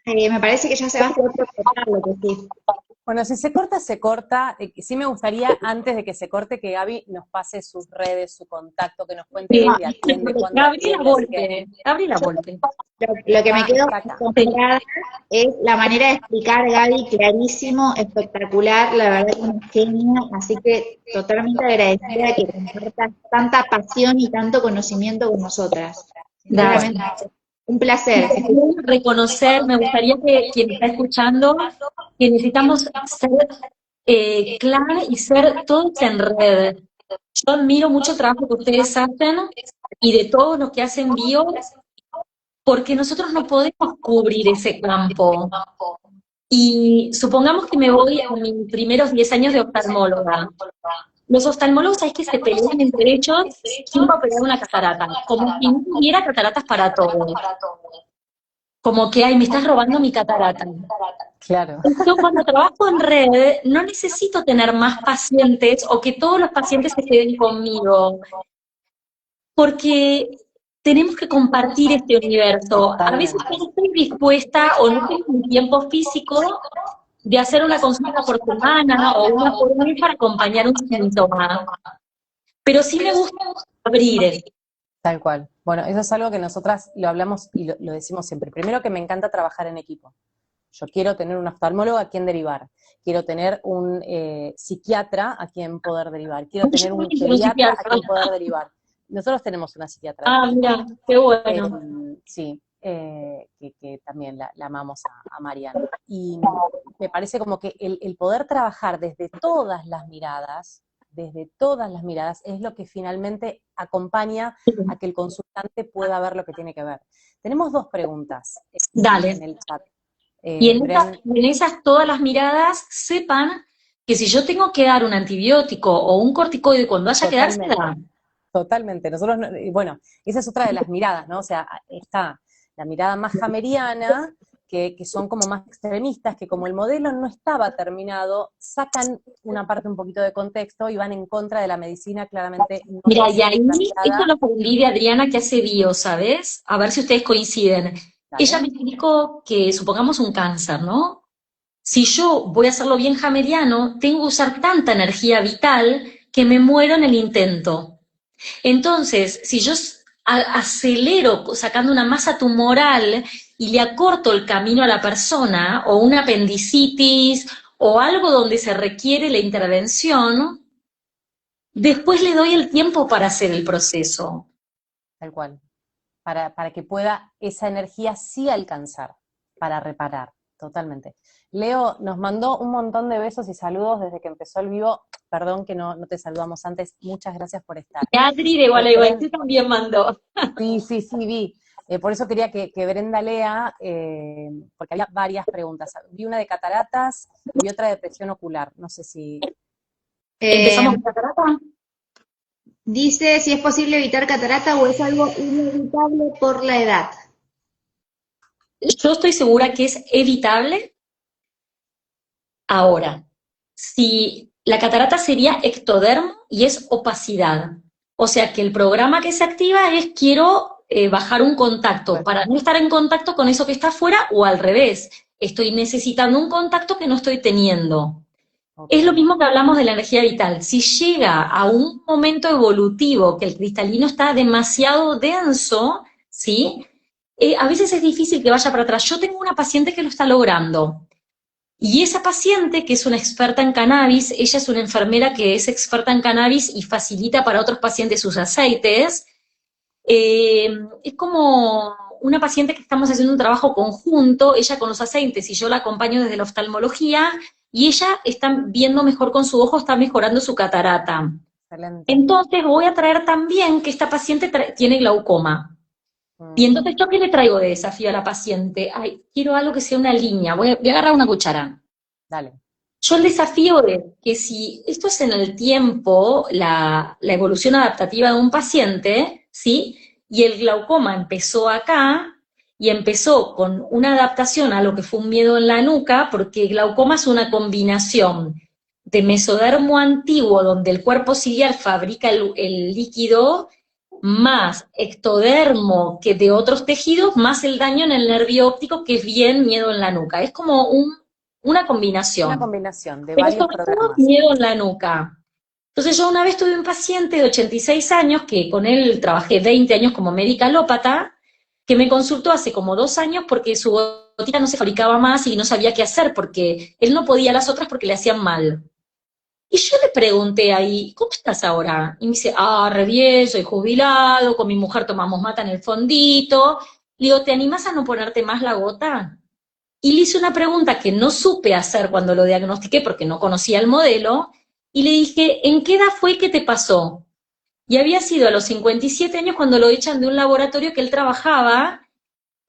me parece que ya se va a hacer cortar lo que sí. Bueno, si se corta, se corta. Sí me gustaría, antes de que se corte, que Gaby nos pase sus redes, su contacto, que nos cuente sí, dónde atiende, cuándo Gabriela atiende, así que Volpe, Gabriela Yo Volpe. lo que me quedo está acá. Sí. asombrada es la manera de explicar, Gaby, clarísimo, espectacular, la verdad que una genia, así que totalmente agradecida de que compartas tanta pasión y tanto conocimiento con nosotras. Gracias. Sinceramente, un placer. Reconocer, me gustaría que quien está escuchando, que necesitamos ser clara y ser todos en red. Yo admiro mucho el trabajo que ustedes hacen y de todos los que hacen bio, porque nosotros no podemos cubrir ese campo. Y supongamos que me voy a mis primeros 10 años de oftalmóloga. Los oftalmólogos es que se pelean entre ellos quién va a operar una catarata, como si no hubiera cataratas para todos. Como que, ay, me estás robando mi catarata. Claro. Yo cuando trabajo en red no necesito tener más pacientes o que todos los pacientes se queden conmigo, porque tenemos que compartir este universo. A veces Totalmente. yo no estoy dispuesta o no tengo un tiempo físico de hacer una consulta por semana o una por mes para acompañar un síntoma, pero sí me gusta abrir. Tal cual. Bueno, eso es algo que nosotras lo hablamos y lo decimos siempre. Primero, que me encanta trabajar en equipo. Yo quiero tener un oftalmólogo a quien derivar, quiero tener un psiquiatra a quien poder derivar, quiero Yo tener un voy a un pediatra a psiquiatra. quien poder derivar. Nosotros tenemos una psiquiatra, de Ah, hecho. mira, qué bueno. Sí, que también la amamos a Mariana. Y me parece como que el poder trabajar desde todas las miradas, es lo que finalmente acompaña a que el consultante pueda ver lo que tiene que ver. Tenemos dos preguntas en Dale. el chat. Y Bren, en esas todas las miradas sepan que si yo tengo que dar un antibiótico o un corticoide cuando haya que dársela, totalmente, totalmente. Nosotros, y bueno, esa es otra de las miradas, ¿no? O sea, está la mirada más hameriana, que son como más extremistas, que como el modelo no estaba terminado, sacan una parte un poquito de contexto y van en contra de la medicina claramente no Mira, y ahí, esto implantada. lo aprendí de Adriana que hace bio, ¿sabes? A ver si ustedes coinciden. Ella Dale. me explicó que, supongamos un cáncer, ¿no? Si yo voy a hacerlo bien hameriano, tengo que usar tanta energía vital que me muero en el intento. Entonces, si yo acelero sacando una masa tumoral y le acorto el camino a la persona, o una apendicitis, o algo donde se requiere la intervención, después le doy el tiempo para hacer el proceso. Tal cual. Para que pueda esa energía sí alcanzar, para reparar, totalmente. Leo nos mandó un montón de besos y saludos desde que empezó el vivo. Perdón que no te saludamos antes. Muchas gracias por estar. Y Adri de Gualeguaychú también mandó. Sí, vi. Por eso quería que Brenda lea, porque había varias preguntas. Vi una de cataratas y vi otra de presión ocular. No sé si... ¿Empezamos con catarata? Dice si es posible evitar catarata o es algo inevitable por la edad. Yo estoy segura que es evitable. Ahora, si la catarata sería ectodermo y es opacidad. O sea que el programa que se activa es quiero bajar un contacto para no estar en contacto con eso que está afuera, o al revés, estoy necesitando un contacto que no estoy teniendo. Es lo mismo que hablamos de la energía vital. Si llega a un momento evolutivo que el cristalino está demasiado denso, ¿sí? A veces es difícil que vaya para atrás. Yo tengo una paciente que lo está logrando. Y esa paciente, que es una experta en cannabis, ella es una enfermera que es experta en cannabis y facilita para otros pacientes sus aceites. Es como una paciente que estamos haciendo un trabajo conjunto, ella con los aceites y yo la acompaño desde la oftalmología, y ella está viendo mejor con su ojo, está mejorando su catarata. Excelente. Entonces voy a traer también que esta paciente tiene glaucoma. Y entonces, ¿yo qué le traigo de desafío a la paciente? Ay, quiero algo que sea una línea, voy a agarrar una cuchara. Dale. Yo el desafío es que si esto es en el tiempo, la evolución adaptativa de un paciente, ¿sí? Y el glaucoma empezó acá, y empezó con una adaptación a lo que fue un miedo en la nuca, porque el glaucoma es una combinación de mesodermo antiguo, donde el cuerpo ciliar fabrica el líquido, más ectodermo que de otros tejidos, más el daño en el nervio óptico, que es bien miedo en la nuca. Es como una combinación. Una combinación de Pero varios sobre todo programas. miedo en la nuca. Entonces yo una vez tuve un paciente de 86 años, que con él trabajé 20 años como médica alópata, que me consultó hace como 2 años porque su gotita no se fabricaba más y no sabía qué hacer, porque él no podía las otras porque le hacían mal. Y yo le pregunté ahí, ¿cómo estás ahora? Y me dice, re bien, soy jubilado, con mi mujer tomamos mata en el fondito. Le digo, ¿te animás a no ponerte más la gota? Y le hice una pregunta que no supe hacer cuando lo diagnostiqué porque no conocía el modelo, y le dije, ¿en qué edad fue que te pasó? Y había sido a los 57 años cuando lo echan de un laboratorio que él trabajaba,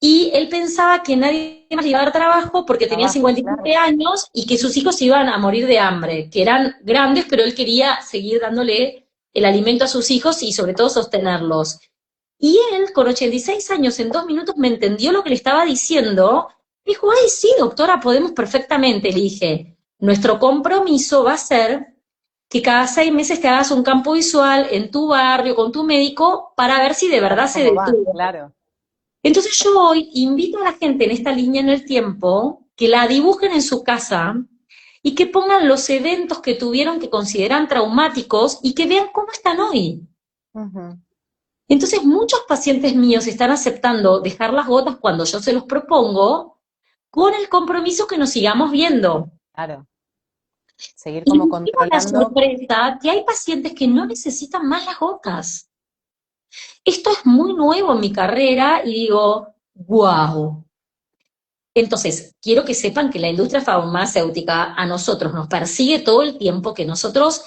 y él pensaba que nadie más le iba a dar trabajo porque tenía 57 años y que sus hijos iban a morir de hambre, que eran grandes, pero él quería seguir dándole el alimento a sus hijos y sobre todo sostenerlos. Y él, con 86 años, en 2 minutos me entendió lo que le estaba diciendo. Me dijo, ay, sí, doctora, podemos perfectamente. Le dije, nuestro compromiso va a ser que cada 6 meses te hagas un campo visual en tu barrio, con tu médico, para ver si de verdad se detuvo. Claro. Entonces yo hoy invito a la gente en esta línea en el tiempo que la dibujen en su casa y que pongan los eventos que tuvieron que consideran traumáticos y que vean cómo están hoy. Entonces muchos pacientes míos están aceptando dejar las gotas cuando yo se los propongo, con el compromiso que nos sigamos viendo. Claro. Seguir como y controlando. La sorpresa que hay pacientes que no necesitan más las gotas. Esto es muy nuevo en mi carrera y digo, wow. Entonces, quiero que sepan que la industria farmacéutica a nosotros nos persigue todo el tiempo, que nosotros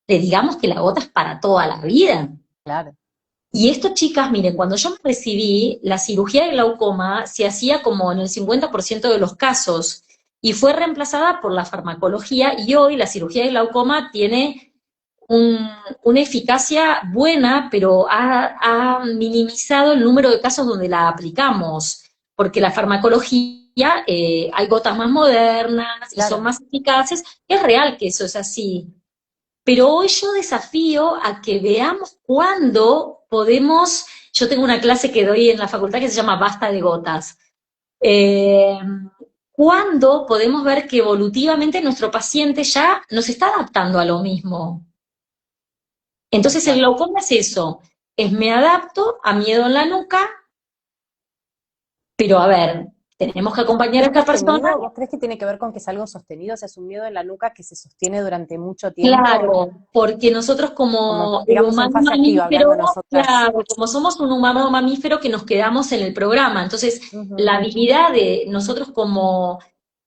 le digamos que la gota es para toda la vida. Claro. Y esto, chicas, miren, cuando yo me recibí, la cirugía de glaucoma se hacía como en el 50% de los casos y fue reemplazada por la farmacología, y hoy la cirugía de glaucoma tiene una eficacia buena, pero ha minimizado el número de casos donde la aplicamos, porque la farmacología día hay gotas más modernas y son Claro. más eficaces. Es real que eso es así. Pero hoy yo desafío a que veamos cuándo podemos, yo tengo una clase que doy en la facultad que se llama Basta de Gotas. Eh, ¿Cuándo podemos ver que evolutivamente nuestro paciente ya nos está adaptando a lo mismo? Tal Entonces el cual. glaucoma es eso, es me adapto a miedo en la nuca, pero a ver, tenemos que acompañar a ¿Es esta persona. sostenido? ¿Vos crees que tiene que ver con que es algo sostenido? O sea, es un miedo en la nuca que se sostiene durante mucho tiempo, Claro, porque nosotros como, como el digamos, en humano fase activa, hablando mamífero, nosotras. claro, como somos un humano mamífero que nos quedamos en el programa, entonces Ujú. la habilidad de nosotros como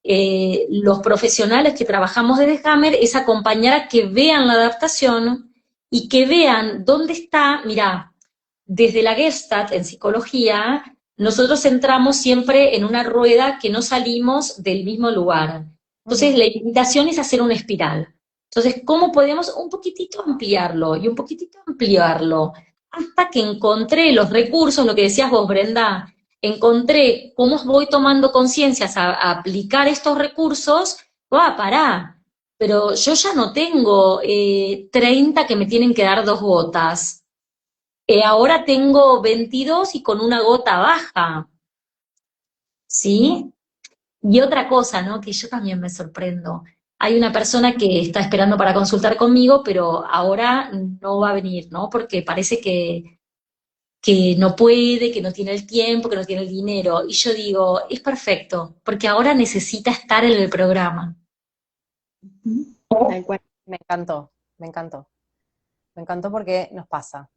los profesionales que trabajamos desde Hammer es acompañar a que vean la adaptación y que vean dónde está, mirá, desde la Gestalt en psicología, nosotros entramos siempre en una rueda que no salimos del mismo lugar. Entonces, Ujú. la invitación es hacer una espiral. Entonces, ¿cómo podemos un poquitito ampliarlo y un poquitito ampliarlo? Hasta que encontré los recursos, lo que decías vos, Brenda, encontré cómo voy tomando conciencias a aplicar estos recursos, pará, pero yo ya no tengo 30 que me tienen que dar 2 gotas. Ahora tengo 22 y con una gota baja, ¿sí? Y otra cosa, ¿no? Que yo también me sorprendo. Hay una persona que está esperando para consultar conmigo, pero ahora no va a venir, ¿no? Porque parece que no puede, que no tiene el tiempo, que no tiene el dinero. Y yo digo, es perfecto, porque ahora necesita estar en el programa. Tal cual. Me encantó, me encantó. Me encantó porque nos pasa,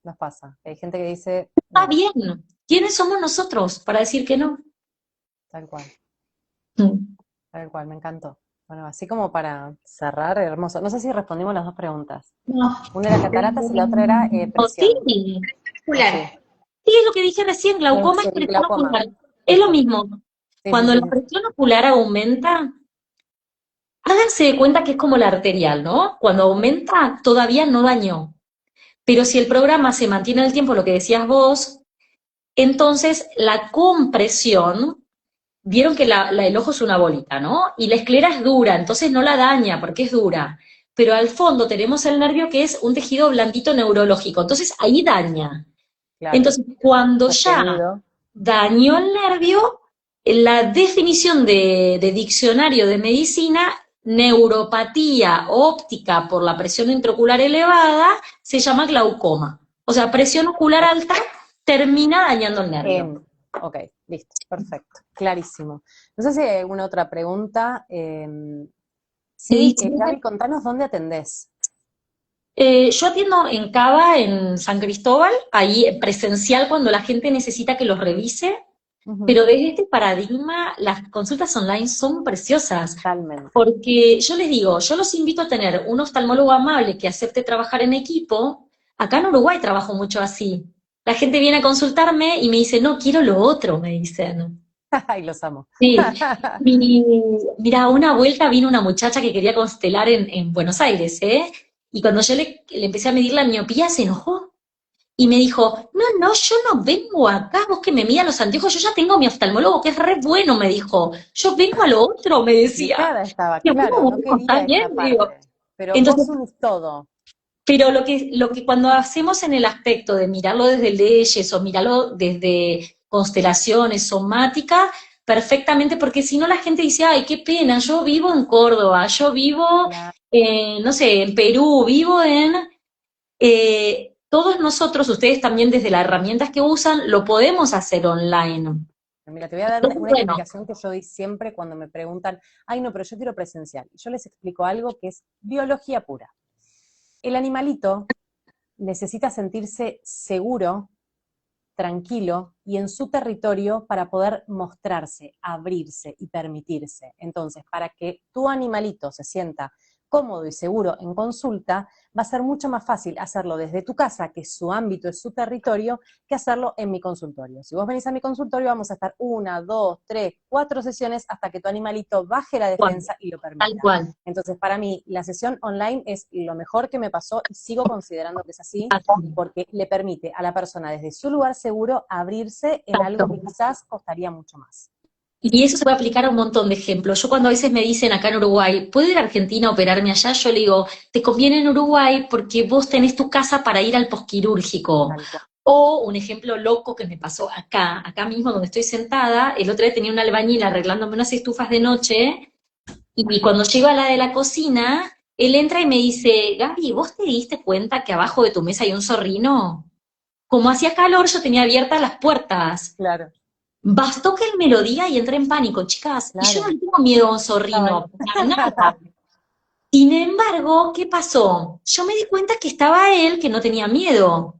nos pasa. Hay gente que dice, Está no, bien. ¿Quiénes somos nosotros para decir que no? tal cual, Mm. tal cual, me encantó. Bueno, así como para cerrar, hermoso. No sé si respondimos las dos preguntas. No, Una era cataratas y la otra era Oh, sí, presión. ¿O ocular. sí? sí, es lo que dije recién, glaucoma es El presión glaucoma. ocular. Es lo Listo. mismo. Sí, sí, Cuando sí, la sí. presión ocular aumenta, háganse de cuenta que es como la arterial, ¿no? Cuando aumenta, todavía no dañó. Pero si el programa se mantiene en el tiempo, lo que decías vos, entonces la compresión, vieron que el ojo es una bolita, ¿no? Y la esclera es dura, entonces no la daña porque es dura. Pero al fondo tenemos el nervio que es un tejido blandito neurológico, entonces ahí daña. Claro. Entonces, cuando ya Sostenido. dañó el nervio, la definición de diccionario de medicina, neuropatía óptica por la presión intraocular elevada, se llama glaucoma. O sea, presión ocular alta termina dañando el nervio. Ok, listo, perfecto, clarísimo. No sé si hay alguna otra pregunta. Sí, Sí, Gaby, contanos dónde atendés. yo atiendo en Cava, en San Cristóbal, ahí presencial cuando la gente necesita que los revise, Ujú. pero desde este paradigma las consultas online son preciosas. Totalmente. Porque yo les digo, yo los invito a tener un oftalmólogo amable que acepte trabajar en equipo. Acá en Uruguay trabajo mucho así. La gente viene a consultarme y me dice, no, quiero lo otro, me dicen. Ay, los amo. Sí, y mira, una vuelta vino una muchacha que quería constelar en Buenos Aires, ¿eh? Y cuando yo le empecé a medir la miopía, se enojó. Y me dijo, no, no, yo no vengo acá, vos que me mida los anteojos, yo ya tengo mi oftalmólogo, que es re bueno, me dijo. Yo vengo a lo otro, me decía. Picada estaba, Digo, claro, ¿cómo? no ¿Está quería bien? esta Digo. parte. Pero vos Entonces, unís todo. pero lo que cuando hacemos en el aspecto de mirarlo desde leyes o mirarlo desde constelaciones, somática, perfectamente, porque si no la gente dice, ay, qué pena, yo vivo en Córdoba, yo vivo, Claro. no sé, en Perú, vivo en... todos nosotros, ustedes también desde las herramientas que usan, lo podemos hacer online. Mira, te voy a dar Entonces, una bueno, explicación que yo doy siempre cuando me preguntan, ay, no, pero yo quiero presencial. Yo les explico algo que es biología pura. El animalito necesita sentirse seguro, tranquilo y en su territorio para poder mostrarse, abrirse y permitirse. Entonces, para que tu animalito se sienta cómodo y seguro en consulta, va a ser mucho más fácil hacerlo desde tu casa, que es su ámbito, es su territorio, que hacerlo en mi consultorio. Si vos venís a mi consultorio, vamos a estar 1, 2, 3, 4 sesiones hasta que tu animalito baje la defensa y lo tal permita. cual. Entonces, para mí, la sesión online es lo mejor que me pasó y sigo considerando que es así, Así, porque le permite a la persona desde su lugar seguro abrirse en algo exacto. que quizás costaría mucho más. Y eso se puede aplicar a un montón de ejemplos. Yo cuando a veces me dicen acá en Uruguay, ¿puedo ir a Argentina a operarme allá? Yo le digo, te conviene en Uruguay porque vos tenés tu casa para ir al posquirúrgico. Tal cual. O un ejemplo loco que me pasó acá mismo donde estoy sentada, el otro día tenía un albañil arreglándome unas estufas de noche y cuando llego a la de la cocina, él entra y me dice, Gaby, ¿vos te diste cuenta que abajo de tu mesa hay un zorrino? Como hacía calor, yo tenía abiertas las puertas. Claro, Bastó que él me lo diga y entré en pánico, chicas. Y yo no claro. le tengo miedo a un Estaba ahí. zorrino, para nada. Sin embargo, ¿qué pasó? Yo me di cuenta que estaba él, que no tenía miedo.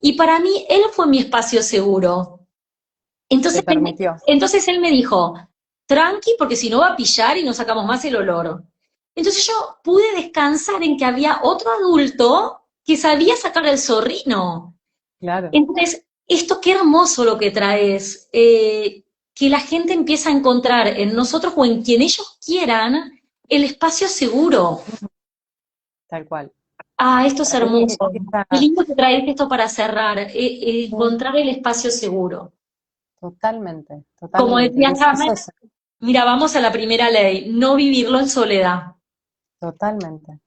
Y para mí, él fue mi espacio seguro. Te Entonces, permitió. entonces él me dijo, tranqui, porque si no va a pillar y no sacamos más el olor. Entonces yo pude descansar en que había otro adulto que sabía sacar el zorrino. Claro. Entonces, esto qué hermoso lo que traes, que la gente empieza a encontrar en nosotros o en quien ellos quieran el espacio seguro. Tal cual. Ah, esto es Para mí, hermoso. Qué lindo que traes esto para cerrar, sí, encontrar el espacio seguro. totalmente, Como totalmente. Y decía es Carmen, eso, mira, vamos a la primera ley, no vivirlo en soledad. totalmente.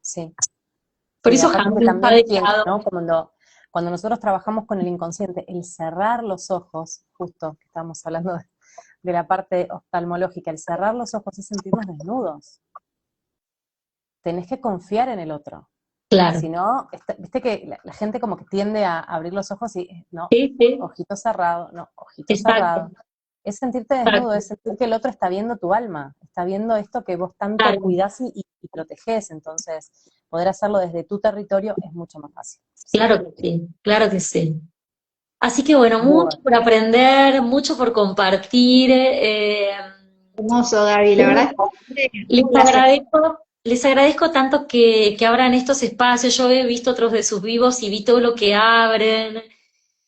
Sí. Por Sí, eso aparte que Hamlet ha también tiene, dejado. ¿no? Cuando nosotros trabajamos con el inconsciente, el cerrar los ojos, justo que estamos hablando de la parte oftalmológica, el cerrar los ojos es sentirnos desnudos. Tenés que confiar en el otro. Claro. Si no, viste que la gente como que tiende a abrir los ojos y no, Sí, sí, ojito cerrado, no, ojito exacto, cerrado. Es sentirte desnudo, exacto, es sentir que el otro está viendo tu alma, está viendo esto que vos tanto claro, cuidás y protegés. Entonces, poder hacerlo desde tu territorio es mucho más fácil. Sí. claro que sí, claro que sí. Así que bueno, mucho Bueno, por aprender, mucho por compartir. Hermoso, Gaby, la verdad es que Les un placer. agradezco, les agradezco tanto que abran estos espacios. Yo he visto otros de sus vivos y vi todo lo que abren.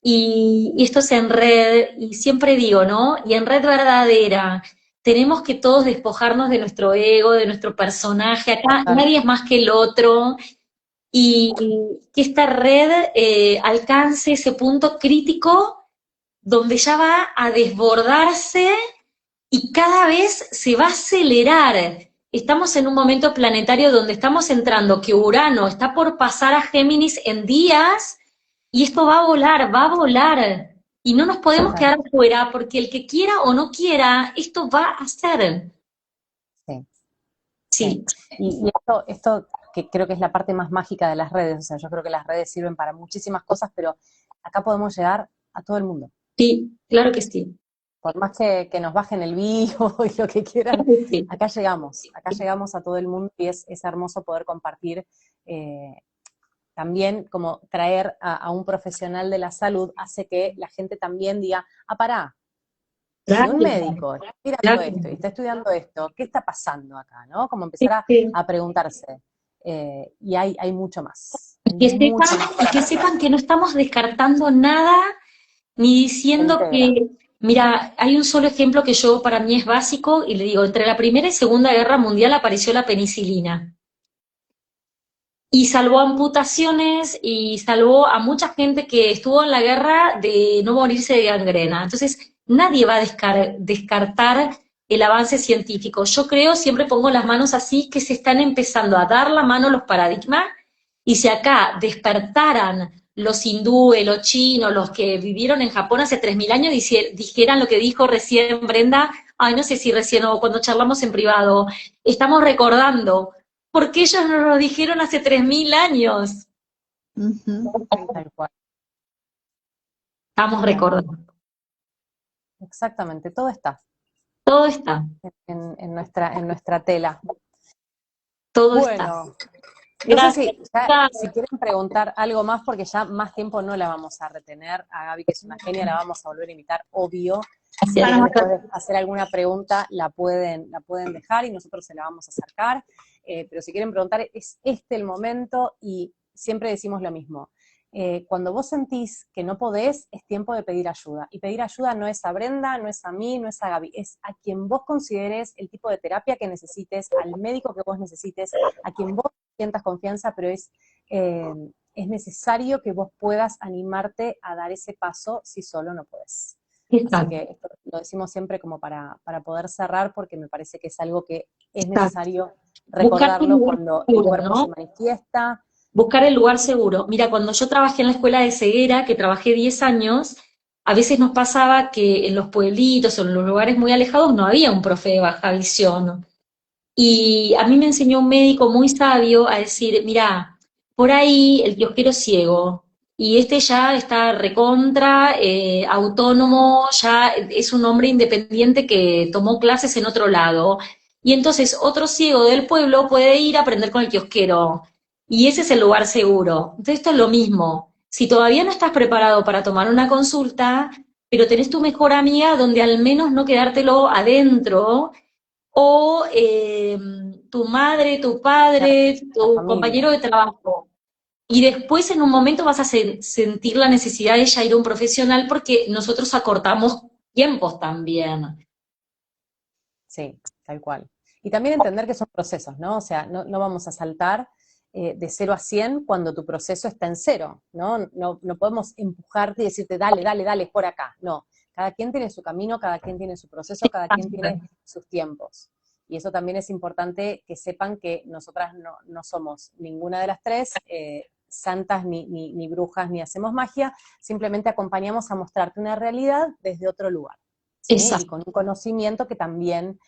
Y esto es en red, y siempre digo, ¿no? Y en red verdadera, tenemos que todos despojarnos de nuestro ego, de nuestro personaje. Acá total, nadie es más que el otro. Y que esta red alcance ese punto crítico donde ya va a desbordarse y cada vez se va a acelerar. Estamos en un momento planetario donde estamos entrando, que Urano está por pasar a Géminis en días y esto va a volar, va a volar. Y no nos podemos total. quedar fuera porque el que quiera o no quiera, esto va a ser. Sí, sí. Sí, Y esto que creo que es la parte más mágica de las redes, o sea, yo creo que las redes sirven para muchísimas cosas, pero acá podemos llegar a todo el mundo. sí, claro que sí. Por más que nos bajen el vivo y lo que quieran, Claro que sí. acá llegamos a todo el mundo y es hermoso poder compartir. eh, También como traer a un profesional de la salud hace que la gente también diga, ah, pará, si Claro un que sí. médico está mirando Claro que esto y sí. está estudiando esto, ¿qué está pasando acá? ¿No? Como empezar Sí, sí. a preguntarse. Y hay mucho más, Y hay que sepan, mucho más y para que aprender. sepan que no estamos descartando nada ni Se diciendo integra, que, mira, hay un solo ejemplo que yo para mí es básico y le digo, entre la Primera y Segunda Guerra Mundial apareció la penicilina y salvó amputaciones y salvó a mucha gente que estuvo en la guerra de no morirse de gangrena. Entonces, nadie va a descartar el avance científico. Yo creo, siempre pongo las manos así, que se están empezando a dar la mano los paradigmas y si acá despertaran los hindúes, los chinos, los que vivieron en Japón hace 3.000 años, dijeran lo que dijo recién Brenda, ay, no sé si recién o cuando charlamos en privado, estamos recordando porque ellos nos lo dijeron hace 3.000 años. Ujú. tal cual, Estamos tal cual. recordando. Exactamente, todo está Todo está, en nuestra tela. todo está. Bueno, no sé Gracias. si, si quieren preguntar algo más, porque ya más tiempo no la vamos a retener. A Gaby, que es una genia, la vamos a volver a invitar, obvio. Si Gracias. quieren después de hacer alguna pregunta, la pueden dejar y nosotros se la vamos a acercar. Pero si quieren preguntar, es este el momento y siempre decimos lo mismo. Cuando vos sentís que no podés, es tiempo de pedir ayuda. Y pedir ayuda no es a Brenda, no es a mí, no es a Gaby, es a quien vos consideres el tipo de terapia que necesites, al médico que vos necesites, a quien vos sientas confianza, pero es necesario que vos puedas animarte a dar ese paso si solo no podés. Así Exacto, que esto lo decimos siempre como para poder cerrar, porque me parece que es algo que es exacto. necesario Buscar un recordarlo lugar cuando el seguro, cuerpo se ¿no? manifiesta. Buscar el lugar seguro. Mira, cuando yo trabajé en la escuela de ceguera, que trabajé 10 años, a veces nos pasaba que en los pueblitos o en los lugares muy alejados no había un profe de baja visión. Y a mí me enseñó un médico muy sabio a decir, mira, por ahí el kiosquero es ciego y este ya está recontra, autónomo, ya es un hombre independiente que tomó clases en otro lado. Y entonces otro ciego del pueblo puede ir a aprender con el kiosquero. Y ese es el lugar seguro. Entonces esto es lo mismo. Si todavía no estás preparado para tomar una consulta, pero tenés tu mejor amiga donde al menos no quedártelo adentro o tu madre, tu Claro, padre, la tu familia. compañero de trabajo. Y después en un momento vas a sentir la necesidad de ya ir a un profesional porque nosotros acortamos tiempos también. Sí, tal cual. Y también entender que son procesos, ¿no? O sea, no vamos a saltar de 0 a 100 cuando tu proceso está en 0, ¿no? No podemos empujarte y decirte, dale, dale, dale, por acá. No, cada quien tiene su camino, cada quien tiene su proceso, cada quien tiene sus tiempos. Y eso también es importante que sepan que nosotras no somos ninguna de las tres, santas ni brujas, ni hacemos magia, simplemente acompañamos a mostrarte una realidad desde otro lugar, ¿sí? Y Exacto. con un conocimiento que también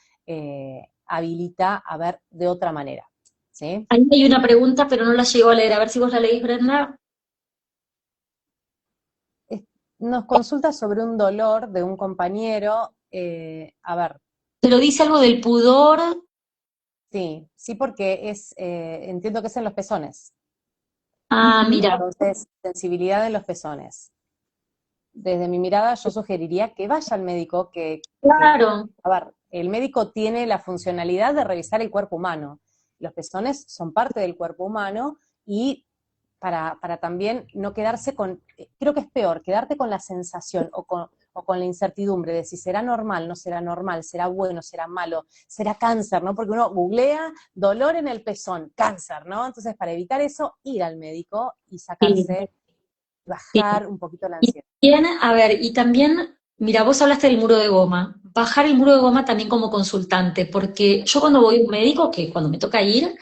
habilita a ver de otra manera, ¿sí? Ahí hay una pregunta, pero no la llego a leer. A ver si vos la leís, Brenda. Nos consulta sobre un dolor de un compañero, a ver, Pero dice algo del pudor. sí, porque entiendo que es en los pezones, Ah, mira, entonces, sensibilidad en los pezones. Desde mi mirada, yo sugeriría que vaya al médico, claro. a ver, el médico tiene la funcionalidad de revisar el cuerpo humano. Los pezones son parte del cuerpo humano y para también no quedarse con, creo que es peor, quedarte con la sensación o con la incertidumbre de si será normal, no será normal, será bueno, será malo, será cáncer, ¿no? Porque uno googlea dolor en el pezón, cáncer, ¿no? Entonces, para evitar eso, ir al médico y Sí, sacarse, sí. bajar un poquito la Y ansiedad. también, a ver, y también, mira, vos hablaste del muro de goma. Bajar el muro de goma también como consultante, porque yo cuando voy a un médico, que cuando me toca ir,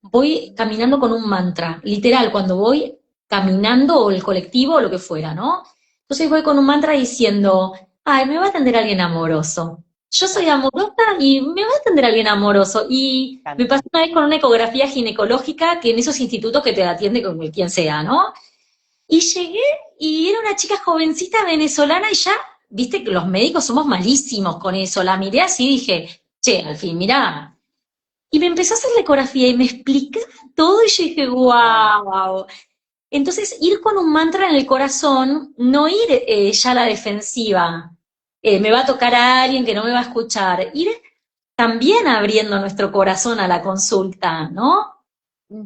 voy caminando con un mantra, literal, cuando voy caminando o el colectivo o lo que fuera, ¿no? Entonces voy con un mantra diciendo, ay, me va a atender alguien amoroso. Yo soy amorosa y me va a atender alguien amoroso. Y me pasó una vez con una ecografía ginecológica que en esos institutos que te atiende con quien sea, ¿no? Y llegué y era una chica jovencita venezolana y ya, viste que los médicos somos malísimos con eso. La miré así y dije, che, al fin, mirá. Y me empezó a hacer la ecografía y me explicaba todo y yo dije, Wow. wow. Entonces, ir con un mantra en el corazón, no ir ya a la defensiva, me va a tocar a alguien que no me va a escuchar, ir también abriendo nuestro corazón a la consulta, ¿no?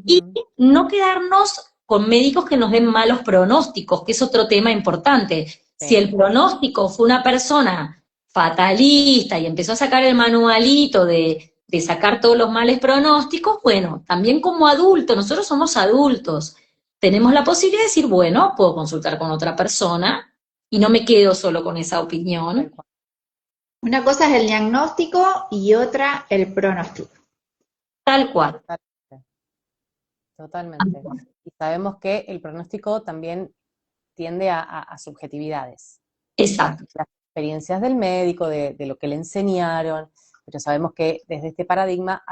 Y Uh-huh. no quedarnos con médicos que nos den malos pronósticos, que es otro tema importante. Si Sí. el pronóstico fue una persona fatalista y empezó a sacar el manualito de sacar todos los males pronósticos, bueno, también como adultos, nosotros somos adultos, tenemos la posibilidad de decir, bueno, puedo consultar con otra persona y no me quedo solo con esa Tal opinión. cual. Una cosa es el diagnóstico y otra el pronóstico. Tal cual. Totalmente. Totalmente. Y sabemos que el pronóstico también tiende a subjetividades, a Exacto. las experiencias del médico, de lo que le enseñaron, pero sabemos que desde este paradigma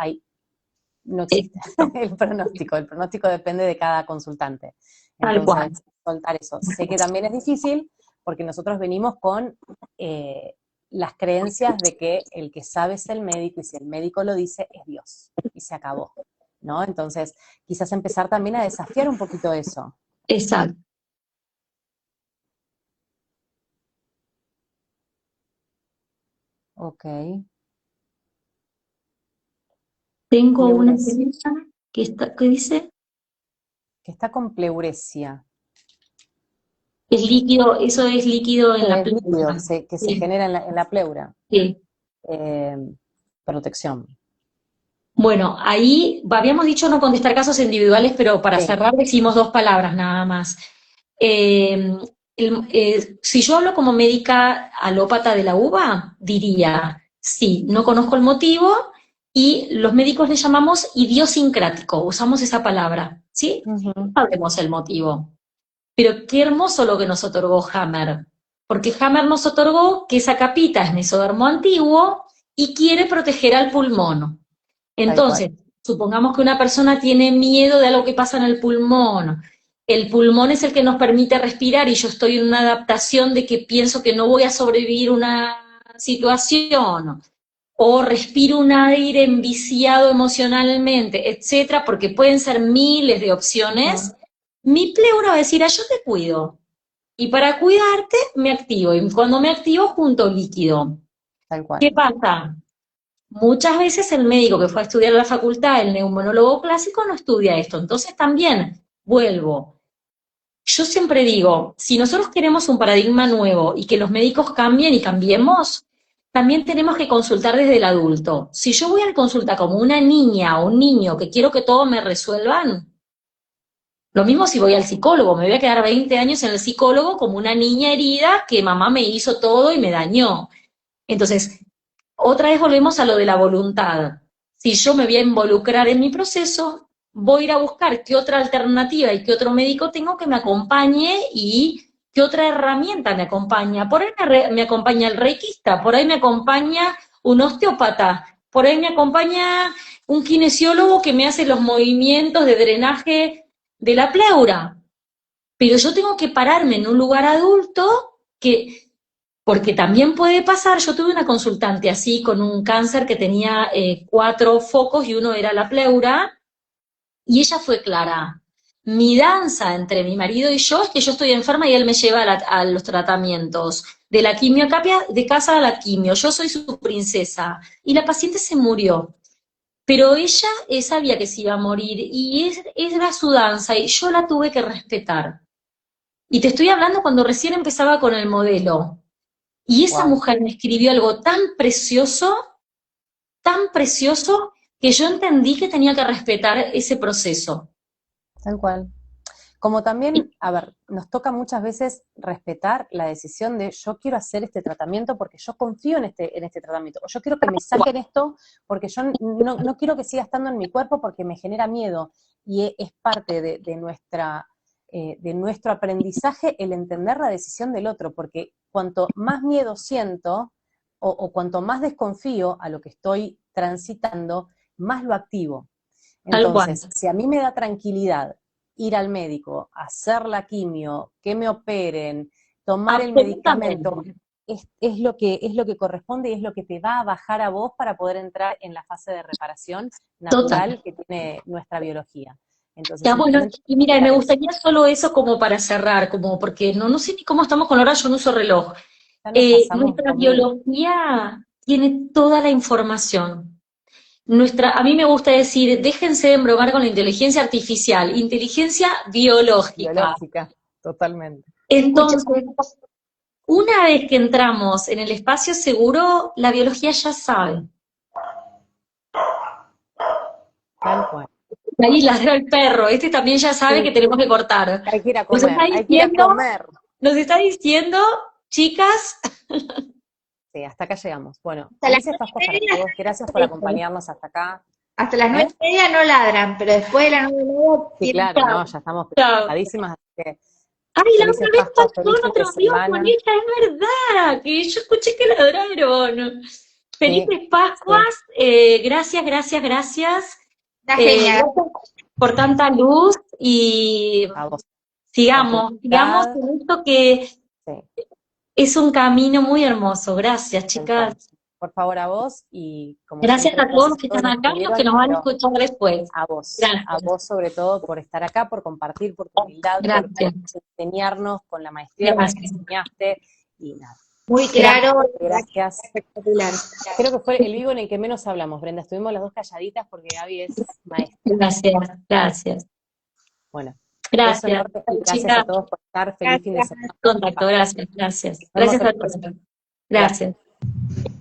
no existe el pronóstico depende de cada consultante. Tal cual. Entonces, soltar eso. Sé que también es difícil porque nosotros venimos con las creencias de que el que sabe es el médico y si el médico lo dice es Dios y se acabó, ¿no? Entonces, quizás empezar también a desafiar un poquito eso. Exacto. Ok. Tengo una Pleuresia. pregunta que dice, ¿Qué está con pleuresia? es líquido, eso es líquido en la Es líquido pleura. que se Sí, genera en la pleura. sí. Eh, protección. Bueno, ahí habíamos dicho no contestar casos individuales, pero para Sí. cerrar decimos dos palabras nada más. Eh, Si yo hablo como médica alópata de la uva, diría, sí, no conozco el motivo y los médicos le llamamos idiosincrático, usamos esa palabra, ¿sí? Ujú. No sabemos el motivo. Pero qué hermoso lo que nos otorgó Hammer, porque Hammer nos otorgó que esa capita es mesodermo antiguo y quiere proteger al pulmón. Tal Entonces, cual. supongamos que una persona tiene miedo de algo que pasa en el pulmón. El pulmón es el que nos permite respirar y yo estoy en una adaptación de que pienso que no voy a sobrevivir una situación o respiro un aire enviciado emocionalmente, etcétera, porque pueden ser miles de opciones. Mi pleura va a decir, yo te cuido. Y para cuidarte me activo. Y cuando me activo, junto líquido. Tal ¿Qué cual. pasa? Muchas veces el médico que fue a estudiar a la facultad, el neumonólogo clásico, no estudia esto. Entonces también, vuelvo. Yo siempre digo, si nosotros queremos un paradigma nuevo y que los médicos cambien y cambiemos, también tenemos que consultar desde el adulto. Si yo voy a la consulta como una niña o un niño que quiero que todo me resuelvan, lo mismo si voy al psicólogo, me voy a quedar 20 años en el psicólogo como una niña herida que mamá me hizo todo y me dañó. Entonces, otra vez volvemos a lo de la voluntad. Si yo me voy a involucrar en mi proceso, voy a ir a buscar qué otra alternativa y qué otro médico tengo que me acompañe y qué otra herramienta me acompaña. Por ahí me acompaña el reikista, por ahí me acompaña un osteópata, por ahí me acompaña un kinesiólogo que me hace los movimientos de drenaje de la pleura. Pero yo tengo que pararme en un lugar adulto que porque también puede pasar, yo tuve una consultante así con un cáncer que tenía 4 focos y uno era la pleura, y ella fue clara. Mi danza entre mi marido y yo es que yo estoy enferma y él me lleva a los tratamientos. De la quimioterapia, de casa a la quimio, yo soy su princesa. Y la paciente se murió. Pero ella sabía que se iba a morir y era su danza y yo la tuve que respetar. Y te estoy hablando cuando recién empezaba con el modelo. Y esa Wow. mujer me escribió algo tan precioso, que yo entendí que tenía que respetar ese proceso. Tal cual. Como también, a ver, nos toca muchas veces respetar la decisión de yo quiero hacer este tratamiento porque yo confío en este tratamiento, o yo quiero que me saquen esto porque yo no quiero que siga estando en mi cuerpo porque me genera miedo. Y es parte de nuestro aprendizaje el entender la decisión del otro, porque cuanto más miedo siento o cuanto más desconfío a lo que estoy transitando, más lo activo. Tal cual. Entonces, si a mí me da tranquilidad ir al médico, hacer la quimio, que me operen, tomar el medicamento, Absolutamente. es lo que corresponde y es lo que te va a bajar a vos para poder entrar en la fase de reparación Total. natural que tiene nuestra biología. Entonces, Ya, bueno, simplemente y mira, me respetar eso. gustaría solo eso como para cerrar, como porque no sé ni cómo estamos con la hora, yo no uso reloj. Ya nos pasamos Nuestra 2 minutos. biología tiene toda la información. A mí me gusta decir, déjense de embromar con la inteligencia artificial, inteligencia biológica. Biológica, totalmente. Entonces, una vez que entramos en el espacio seguro, la biología ya sabe. Tal cual. Ahí ladra el perro, este también ya sabe que Sí, tenemos que cortar. hay que ir a Nos está comer, hay que ir a diciendo, comer. nos está diciendo, chicas, Sí, hasta acá llegamos. Bueno, Hasta las felices Pascuas para 9:30, todos. Gracias por acompañarnos hasta acá. hasta las ¿Eh? 9:30 no ladran, pero después de las 9:30 Sí, tienen claro, chao, no, ya estamos chao. pesadísimas, así que Ay, la otra felices vez Pascuas, pasó, feliz fin de nos vimos con semana. ella, es verdad, que yo escuché que ladraron. Sí, Felices Pascuas, sí, gracias, gracias, gracias. una genia. Gracias por tanta luz y a vos, por tu sigamos amistad, en esto que sí, es un camino muy hermoso. Gracias, tal chicas. cual. Por favor, a vos y como Gracias siempre, a todos gracias los a que todos están los que acá y los que estuvieron, nos van a pero escuchar después. a Gracias, vos sobre todo por estar acá, por compartir, por tu humildad, por gracias, enseñarnos con la maestría con la que gracias. enseñaste y nada. Muy Gracias, claro, Gracias. espectacular. Creo que fue el vivo en el que menos hablamos, Brenda. Estuvimos las dos calladitas porque Gaby es maestra. gracias, gracias. Bueno, beso Gracias, enorme y gracias a chicas. todos por estar. Feliz fin de Gracias. semana. Contacto, gracias, gracias. Nos vemos Gracias el a todos. próximo. Gracias. Gracias.